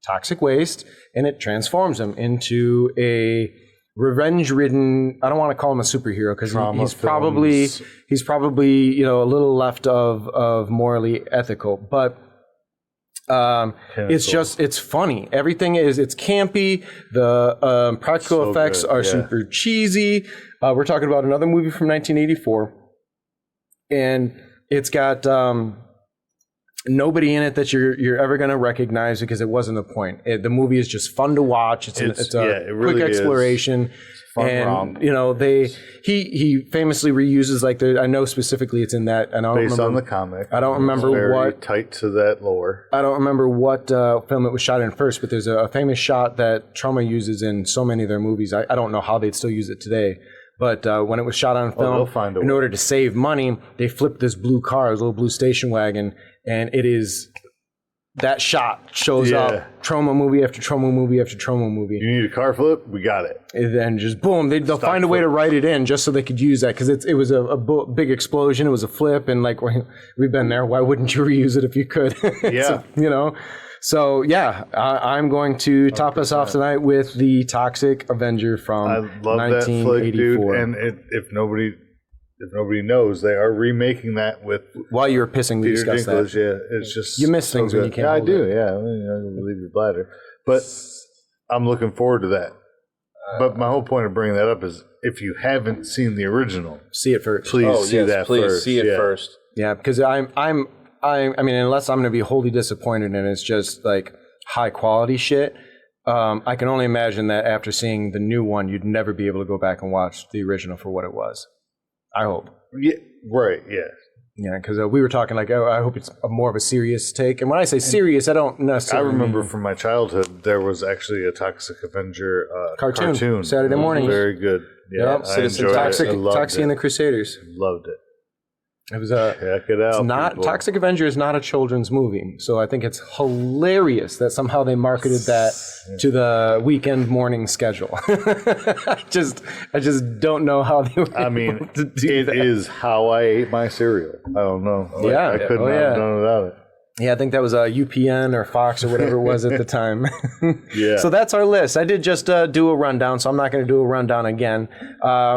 toxic waste, and it transforms him into a revenge-ridden. I don't want to call him a superhero, because he's probably a little left of morally ethical, but It's funny. Everything it's campy. The practical effects are super cheesy. We're talking about another movie from 1984, and it's got nobody in it that you're ever going to recognize because it wasn't the point. The movie is just fun to watch. It's a quick exploration. And you know he famously reuses I know specifically it's in that, and I don't remember, on the comic. I don't remember what tight to that lore. I don't remember what film it was shot in first, but there's a famous shot that Trauma uses in so many of their movies. I don't know how they'd still use it today, but when it was shot on film, in order to save money, they flipped this blue car, this little blue station wagon, and it is. That shot shows up trauma movie after trauma movie after trauma movie. You need a car flip? We got it. And then just boom, they'll find a way to write it in just so they could use that because it was a big explosion. It was a flip, and we've been there. Why wouldn't you reuse it if you could? Yeah, So I'm going to top us off tonight with the Toxic Avenger from I love 1984. That flick, dude. And if nobody knows, they are remaking that with. While you were pissing, we discussed that. Yeah, it's just you miss things when you can't. Yeah, I do. Yeah, I believe your bladder, but I'm looking forward to that. But my whole point of bringing that up is, if you haven't seen the original, see it first. Please see that please first. See it first. Yeah, because I mean, unless I'm going to be wholly disappointed and it's just like high quality shit. I can only imagine that after seeing the new one, you'd never be able to go back and watch the original for what it was. I hope. Yeah, right, yeah. Yeah, because we were talking I hope it's more of a serious take. And when I say serious, I don't necessarily I remember from my childhood, there was actually a Toxic Avenger cartoon. Saturday morning. Very good. Yeah, I enjoyed it. Toxic and the Crusaders. Loved it. It was check it out. It's not Toxic Avenger is not a children's movie, so I think it's hilarious that somehow they marketed that to the weekend morning schedule. I just don't know how they were. I mean, it is how I ate my cereal. I don't know. I couldn't have done without it. Yeah, I think that was UPN or Fox or whatever it was at the time. Yeah. So that's our list. I did just do a rundown, so I'm not going to do a rundown again.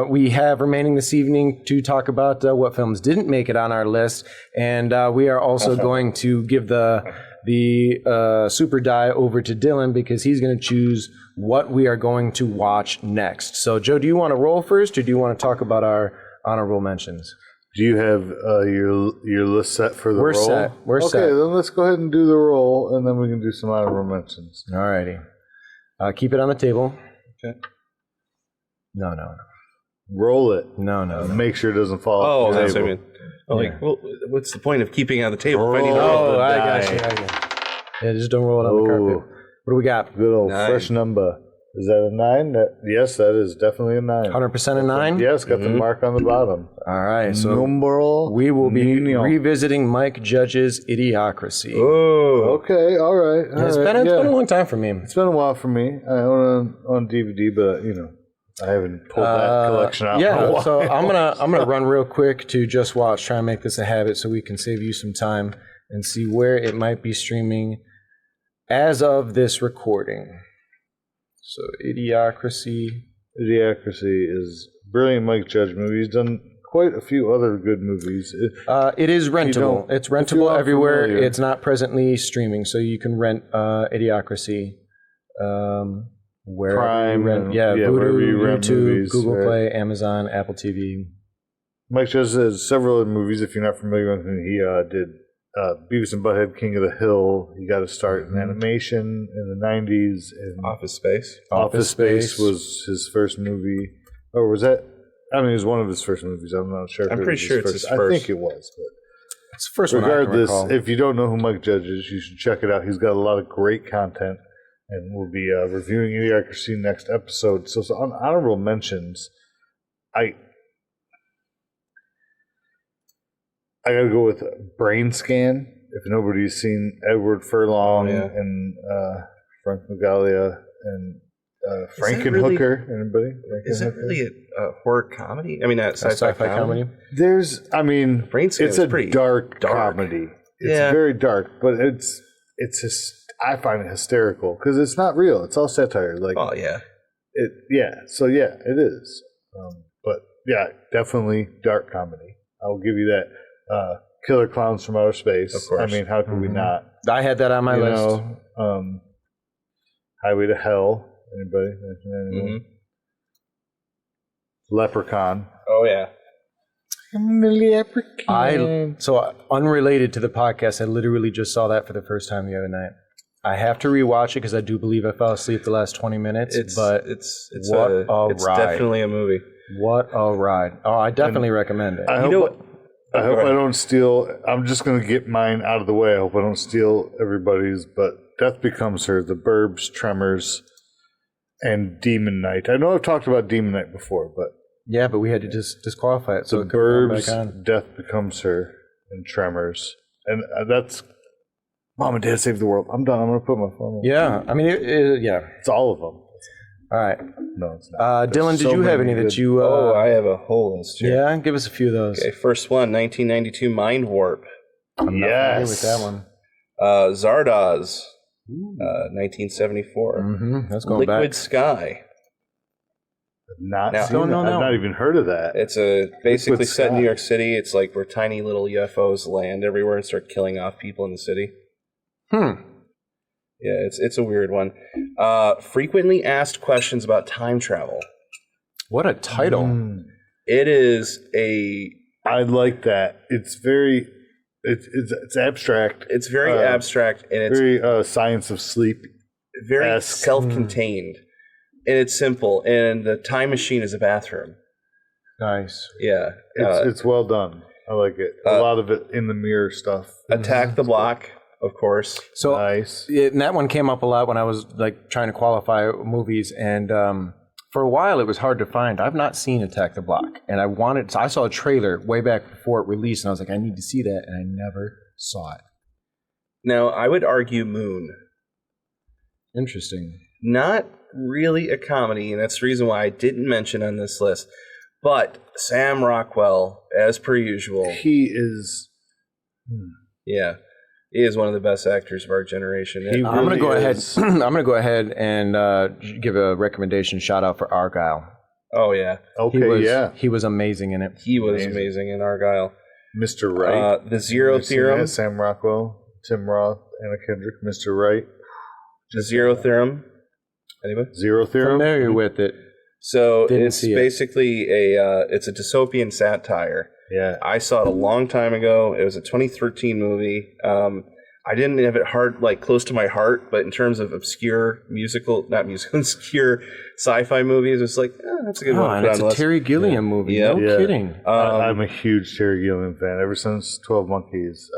We have remaining this evening to talk about what films didn't make it on our list, and we are also going to give the super die over to Dylan because he's going to choose what we are going to watch next. So, Joe, do you want to roll first, or do you want to talk about our honorable mentions? Do you have your list set for the roll? We're set. Okay, then let's go ahead and do the roll, and then we can do some honorable mentions. All righty. Keep it on the table. Okay. No. Roll it. No. Make sure it doesn't fall off the that's table. what I mean. Well, what's the point of keeping it on the table? Roll I got you. Yeah, just don't roll it on the carpet. What do we got? Good old fresh number. Is that a 9? Yes, that is definitely a 9. 100% a 9? Yes, got the mark on the bottom. All right, so Numeral we will be revisiting Mike Judge's Idiocracy. Oh, okay, all right. It's been a long time for me. It's been a while for me. I own it on DVD, but I haven't pulled that collection out. Yeah, so I'm gonna run real quick to Just Watch, try and make this a habit so we can save you some time and see where it might be streaming as of this recording. So Idiocracy is a brilliant Mike Judge movie. He's done quite a few other good movies. It is rentable. It's rentable everywhere. Familiar. It's not presently streaming, so you can rent Idiocracy wherever Prime, you rent. Voodoo, wherever you rent YouTube, movies, Google Play, Amazon, Apple TV. Mike Judge has several other movies. If you're not familiar with him, he did Beavis and Butthead, King of the Hill. He got a start in animation in the 90s. And Office Space. Office Space was his first movie. Or was that? I mean, it was one of his first movies. I'm not sure. I'm pretty sure it's his first. I think it was. But it's the first regardless, one I can recall. If you don't know who Mike Judge is, you should check it out. He's got a lot of great content. And we'll be reviewing Idiocracy next episode. So on honorable mentions, I got to go with Brain Scan. If nobody's seen Edward Furlong and Frank Magalia and Frankenhooker, anybody? Is that really a horror comedy? I mean, that's sci-fi comedy. Brain Scan. It's a pretty dark comedy. It's very dark, but it's I find it hysterical because it's not real. It's all satire. It is. But yeah, definitely dark comedy. I'll give you that. Killer Clowns from Outer Space. Of course. I mean, how could we not? I had that on my list. Highway to Hell. Anybody? Mm-hmm. Leprechaun. Oh yeah. I'm the leprechaun. So unrelated to the podcast, I literally just saw that for the first time the other night. I have to rewatch it because I do believe I fell asleep the last 20 minutes. It's what a ride. definitely a movie. What a ride. Oh, I definitely recommend it. I hope I don't steal. I'm just going to get mine out of the way. I hope I don't steal everybody's. But Death Becomes Her, The Burbs, Tremors, and Demon Knight. I know I've talked about Demon Knight before, but yeah, but we had to just disqualify it. So The it couldn't come back Burbs, on. Death Becomes Her, and Tremors. And that's Mom and Dad Save the World. I'm done. I'm going to put my phone away. Yeah, I mean, yeah. It's all of them. All right. No, it's not. Dylan, did you have any that you... I have a whole list here. Yeah, give us a few of those. Okay, first one, 1992 Mind Warp. I'm not familiar with that one. Zardoz, 1974. Mm-hmm. That's going Liquid back. Sky. Not Now- seen Don't know that. that I've not one. even heard of that. It's basically Liquid set in Sky. New York City. It's like where tiny little UFOs land everywhere and start killing off people in the city. Yeah, it's a weird one. Frequently asked questions about time travel. What a title. It is a... I like that. It's very, it's abstract. It's very abstract, and it's Very science of sleep. very esque. self-contained. And it's simple. And the time machine is a bathroom. Nice. Yeah. It's well done. I like it. A lot of it in the mirror stuff. Attack the Block, of course. So Nice. and that one came up a lot when I was like trying to qualify movies, and for a while it was hard to find. I've not seen Attack the Block, and I saw a trailer way back before it released, and I was like, I need to see that, and I never saw it. Now, I would argue Moon. Interesting. Not really a comedy, and that's the reason why I didn't mention on this list. But Sam Rockwell, as per usual, He is. yeah, he is one of the best actors of our generation. He I'm gonna really go ahead. is. I'm gonna go ahead and give a recommendation. Shout out for Argyle. Oh yeah, Okay, He was amazing in it. he was amazing in Argyle. Mr. Wright. The Zero I've seen Theorem. that. Sam Rockwell, Tim Roth, Anna Kendrick, Mr. Wright. The Zero Theorem. Anybody? Zero Theorem. Familiar with it. So Didn't it's see it. basically it's a dystopian satire. Yeah. I saw it a long time ago. It was a 2013 movie. I didn't have it close to my heart, but in terms of obscure obscure sci-fi movies, it's like, that's a good Oh, one. and it's a Terry Gilliam movie. Yeah. No Yeah. kidding. I'm a huge Terry Gilliam fan. Ever since 12 Monkeys.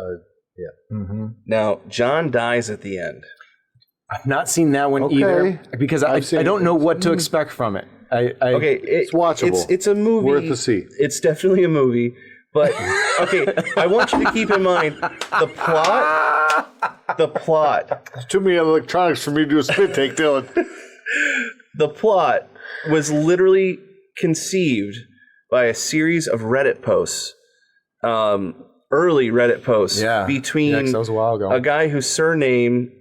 Now, John dies at the end. I've not seen that one Okay. either because I seen don't it. know what to expect from it. Okay, It's watchable. It's a movie. Worth the see. It's definitely a movie. But okay, I want you to keep in mind the plot. The plot. Too many electronics for me to do a spit take, Dylan. The plot was literally conceived by a series of Reddit posts, early Reddit posts, between 'cause that was a while ago. a guy whose surname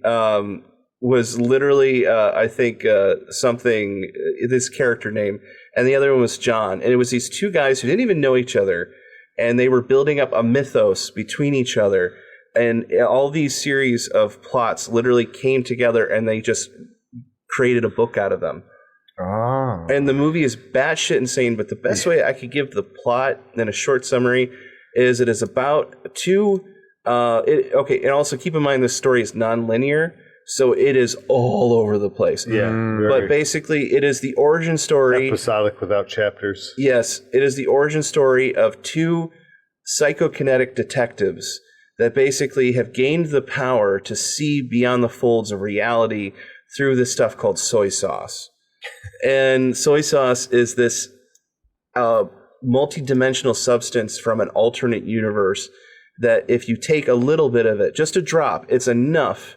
was literally, I think, something, this character name, and the other one was John. And it was these two guys who didn't even know each other, and they were building up a mythos between each other. And all these series of plots literally came together, and they just created a book out of them. Oh. And the movie is batshit insane, but the best way I could give the plot in a short summary is it is about two... and also keep in mind this story is non-linear, so it is all over the place. Yeah. But basically, it is the origin story... Episodic without chapters. Yes, it is the origin story of two psychokinetic detectives that basically have gained the power to see beyond the folds of reality through this stuff called soy sauce. And soy sauce is this multi-dimensional substance from an alternate universe that if you take a little bit of it, just a drop, it's enough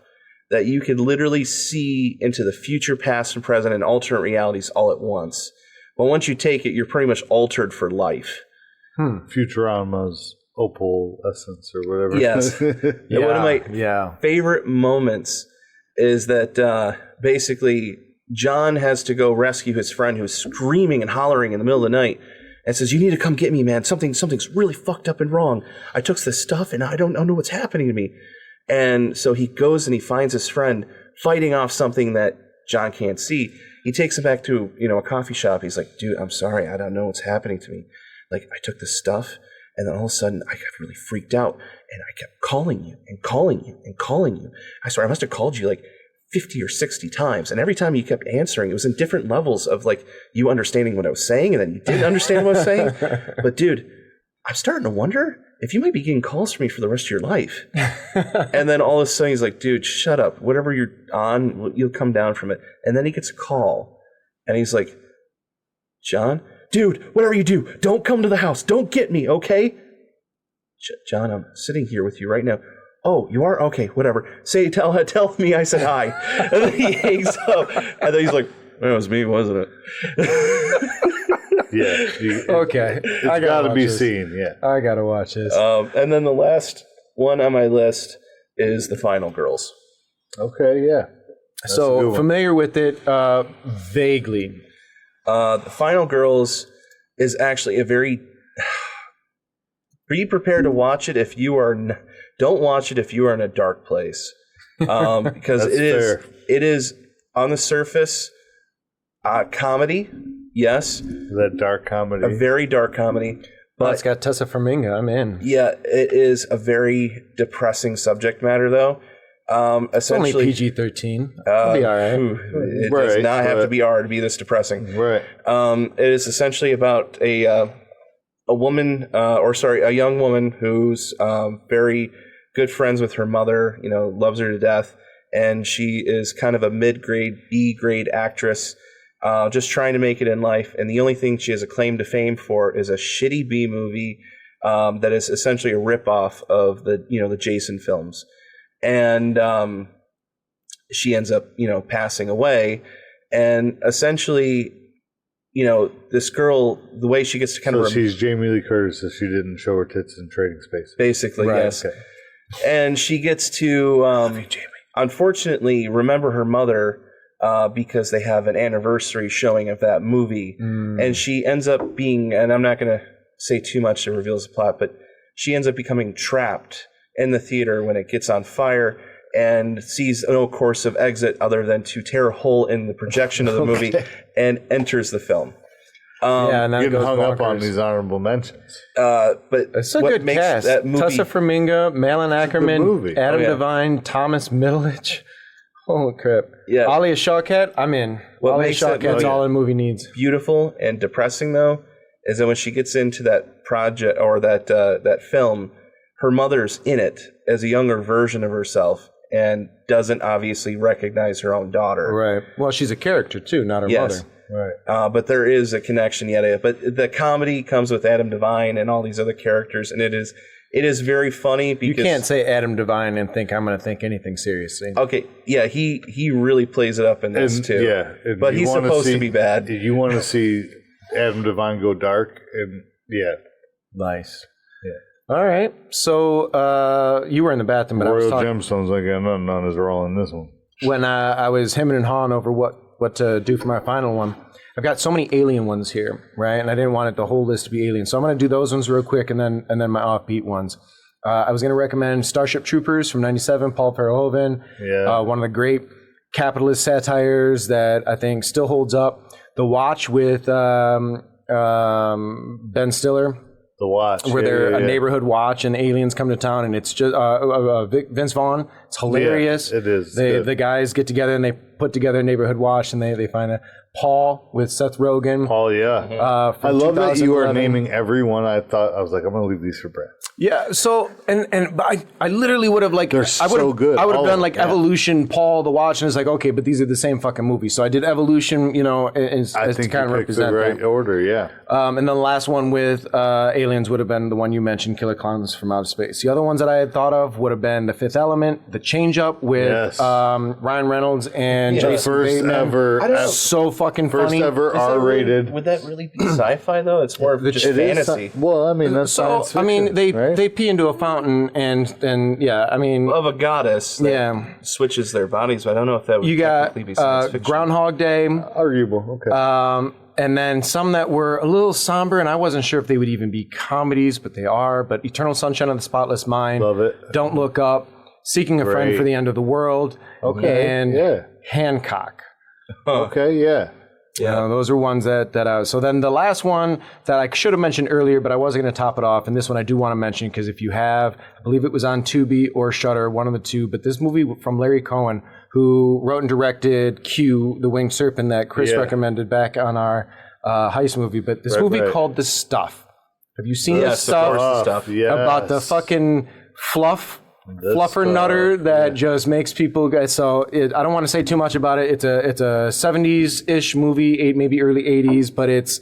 that you could literally see into the future, past, and present, and alternate realities all at once. But once you take it, you're pretty much altered for life. Futurama's opal essence or whatever. Yes. And one of my favorite moments is that basically John has to go rescue his friend who's screaming and hollering in the middle of the night. and says, "You need to come get me, man. Something's really fucked up and wrong. I took this stuff and I don't know what's happening to me." And so he goes and he finds his friend fighting off something that John can't see. He takes him back to, a coffee shop. He's like, "Dude, I'm sorry. I don't know what's happening to me. Like, I took this stuff, and then all of a sudden I got really freaked out, and I kept calling you and calling you and calling you. I swear I must have called you like 50 or 60 times. And every time you kept answering, it was in different levels of like you understanding what I was saying, and then you didn't understand what I was saying. But dude, I'm starting to wonder if you might be getting calls from me for the rest of your life." And then all of a sudden he's like, "Dude, shut up. Whatever you're on, you'll come down from it." And then he gets a call and he's like, "John, dude, whatever you do, don't come to the house. Don't get me, okay? John, I'm sitting here with you right now." "Oh, you are? Okay, whatever. Tell me I said hi." And then he hangs up. And then he's like, "That was me, wasn't it?" Yeah. Okay. It's got to be seen. Yeah. I got to watch this. And then the last one on my list is The Final Girls. Okay, yeah. That's so familiar with it vaguely. The Final Girls is actually a very... Be prepared to watch it if you are... Don't watch it if you are in a dark place. Because it is, on the surface, comedy, yes. That dark comedy. A very dark comedy. But it's got Tessa Farmiga. I'm in. Yeah, it is a very depressing subject matter, though. Essentially, only PG-13. It'll be all right. It does not have to be R to be this depressing. Right. It is essentially about a young woman who's very good friends with her mother. Loves her to death, and she is kind of a mid-grade, B-grade actress, just trying to make it in life. And the only thing she has a claim to fame for is a shitty B movie that is essentially a ripoff of the Jason films. And she ends up, passing away. And essentially, this girl, the way she gets to kind of... she's Jamie Lee Curtis, so she didn't show her tits in Trading Space. Basically, right, yes. Okay. And she gets to, unfortunately, remember her mother because they have an anniversary showing of that movie. And she ends up being, and I'm not going to say too much that reveals the plot, but she ends up becoming trapped in the theater when it gets on fire and sees no course of exit other than to tear a hole in the projection of the movie and enters the film. And then getting hung up on these honorable mentions. But it's a good cast. That movie, Tessa Farmiga, Malin Ackerman, Adam Devine, Thomas Middleditch. Holy crap. Yeah. Alia Shawkat, I'm in. Alia Shawkat's all a movie needs. Beautiful and depressing, though, is that when she gets into that project or that film, her mother's in it as a younger version of herself and doesn't obviously recognize her own daughter. Right. Well, she's a character, too, not her mother. Right. But there is a connection yet. But the comedy comes with Adam Devine and all these other characters, and it is very funny because... You can't say Adam Devine and think I'm going to think anything seriously. Okay, yeah, he really plays it up in this, too. Yeah. But he's supposed to be bad. You want to see Adam Devine go dark, and Nice. Yeah. All right. So you were in the bathroom, but Royal I was talking... Gemstones, I got nothing on his role in this one. When I was hemming and hawing over what to do for my final one, I've got so many alien ones here, right? And I didn't want the whole list to be alien. So I'm going to do those ones real quick and then my offbeat ones. I was going to recommend Starship Troopers from 97, Paul Verhoeven. Yeah. One of the great capitalist satires that I think still holds up. The Watch with Ben Stiller. The Watch. Where they're a neighborhood watch and aliens come to town, and it's just Vince Vaughn. It's hilarious. Yeah, it is. The guys get together and they put together a neighborhood watch, and they find a Paul with Seth Rogen. Paul, yeah. I love that you are naming everyone. I was like, I'm going to leave these for Brad. Yeah. So but I literally would have they're so good. I would have done like Evolution, Paul, the Watch, and it's like, okay, but these are the same fucking movie. So I did Evolution, as to kind of represent the right that. order, yeah. And then the last one with aliens would have been the one you mentioned, Killer Clowns from Outer Space. The other ones that I had thought of would have been The Fifth Element, The Change Up with Ryan Reynolds and Jason Bateman. Ever, so fucking funny. First ever R-rated. Would that really be sci-fi though? It's more of just fantasy. Well, I mean, that's science fiction, I mean, they pee into a fountain and yeah, I mean, of a goddess that switches their bodies, but I don't know if that would technically be science fiction. Groundhog Day. Arguable, okay. And then some that were a little somber, and I wasn't sure if they would even be comedies, but they are. But Eternal Sunshine of the Spotless Mind, Love it. Don't Look Up, Seeking a Friend for the End of the World, and Hancock. Okay, yeah. Yeah, those are ones that I was. So then the last one that I should have mentioned earlier, but I wasn't going to top it off, and this one I do want to mention because if you have, I believe it was on Tubi or Shudder, one of the two, but this movie from Larry Cohen, who wrote and directed Q, the Winged Serpent that Chris recommended back on our heist movie, but this movie called The Stuff. Have you seen The Stuff? Of course, The Stuff. Yes. About the fucking fluffer nutter that just makes people go. So I don't want to say too much about it. It's a 70s-ish movie, maybe early 80s, but it's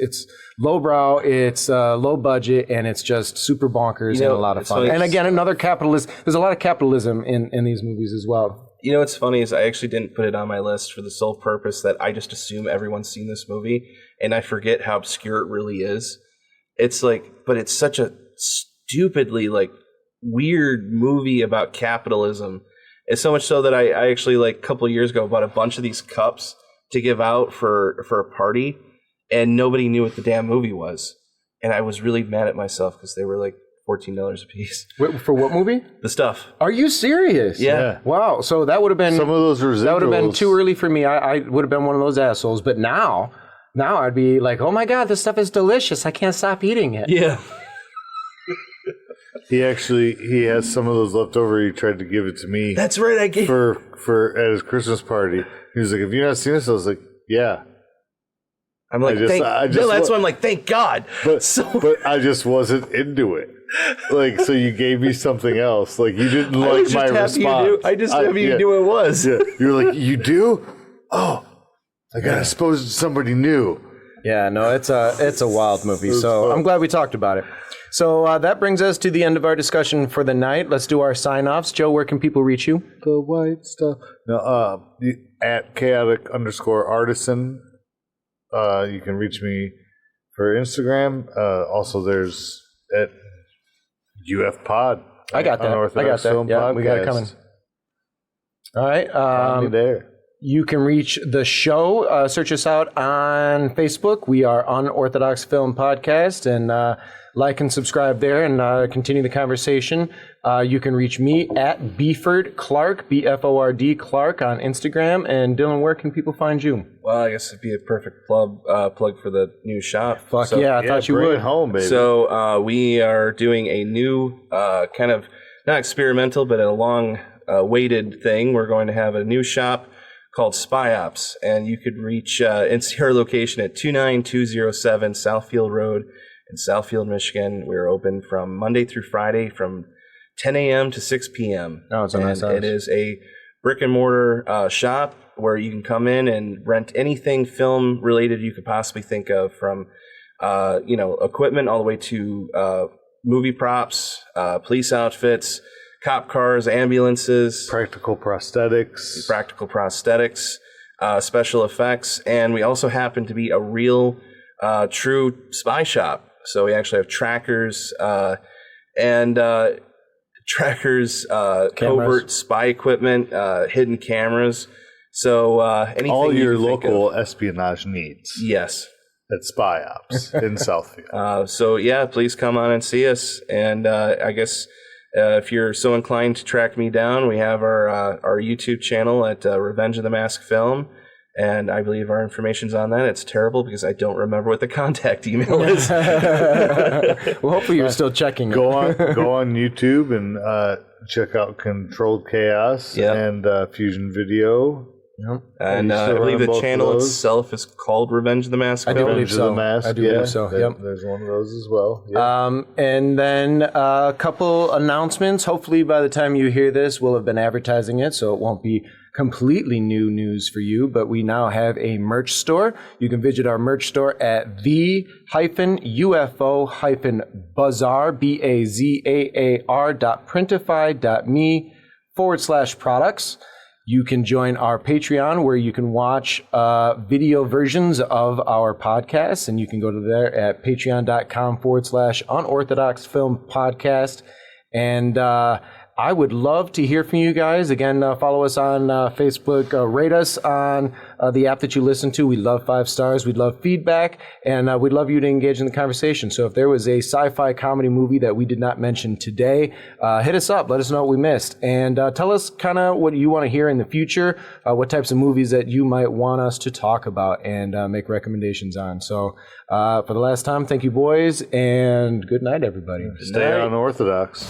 lowbrow, it's low budget, and it's just super bonkers and a lot of fun. And again, another capitalist. There's a lot of capitalism in these movies as well. You know what's funny is I actually didn't put it on my list for the sole purpose that I just assume everyone's seen this movie, and I forget how obscure it really is. It's like, but it's such a stupidly weird movie about capitalism. It's so much so that I actually a couple of years ago bought a bunch of these cups to give out for a party, and nobody knew what the damn movie was, and I was really mad at myself because they were $14 a piece. Wait, for what movie? The Stuff. Are you serious? Yeah. Wow. So that would have been some of those residuals. That would have been too early for me. I would have been one of those assholes. But now I'd be like, oh my God, this stuff is delicious. I can't stop eating it. Yeah. He has some of those left over. He tried to give it to me. That's right. I gave for at his Christmas party. He was like, "Have you not seen this?" I was like, "Yeah." I'm like, that's why I'm like, thank God. But I just wasn't into it. So you gave me something else. You didn't like my response. I just happy you knew it was. Yeah. You were like, you do? Oh, I gotta suppose somebody knew. Yeah, no, it's a wild movie. So I'm glad we talked about it. So that brings us to the end of our discussion for the night. Let's do our sign-offs. Joe, where can people reach you? The white stuff. No, at chaotic_artisan. You can reach me for Instagram. Also, there's at UFPod. I got that. Unorthodox Film Yeah, Podcast. we got it coming. All right. Find me there. You can reach the show. Search us out on Facebook. We are Unorthodox Film Podcast, and like and subscribe there and continue the conversation. You can reach me at Beeford Clark, BFORD Clark on Instagram. And Dylan, where can people find you? Well, I guess it'd be a perfect plug for the new shop. Fuck yeah, I thought you bring would. it home, baby. So we are doing a new kind of not experimental, but a long waited thing. We're going to have a new shop called Spy Ops, and you could reach and see our location at 29207 Southfield Road in Southfield, Michigan. We're open from Monday through Friday from 10 a.m. to 6 p.m. Oh, it's a nice house. It is a brick and mortar shop where you can come in and rent anything film related you could possibly think of, from equipment all the way to movie props, police outfits, cop cars, ambulances, practical prosthetics, special effects, and we also happen to be a real, true spy shop. So we actually have trackers and covert spy equipment, hidden cameras. So anything all your you local espionage needs. Yes. At Spy Ops in Southfield. So yeah, please come on and see us. And I guess if you're so inclined to track me down, we have our YouTube channel at Revenge of the Mask Film. And I believe our information's on that. It's terrible because I don't remember what the contact email is. Well, hopefully you're still checking it. Go on YouTube and check out Controlled Chaos and Fusion Video. Yep. And I believe the channel itself is called Revenge of the Mask. I do believe so. I do believe so. Yep. There's one of those as well. Yep. And then a couple announcements. Hopefully by the time you hear this, we'll have been advertising it, so it won't be completely new news for you, but we now have a merch store. You can visit our merch store at the-UFO-Bazaar, BAZAAR.printify.me/products. You can join our Patreon where you can watch video versions of our podcasts, and you can go to there at patreon.com/unorthodox film podcast. And I would love to hear from you guys. Again, follow us on Facebook. Rate us on the app that you listen to. We love 5 stars. We'd love feedback, and we'd love you to engage in the conversation. So if there was a sci-fi comedy movie that we did not mention today, hit us up. Let us know what we missed. And tell us kind of what you want to hear in the future, what types of movies that you might want us to talk about and make recommendations on. So for the last time, thank you, boys, and good night, everybody. Stay unorthodox.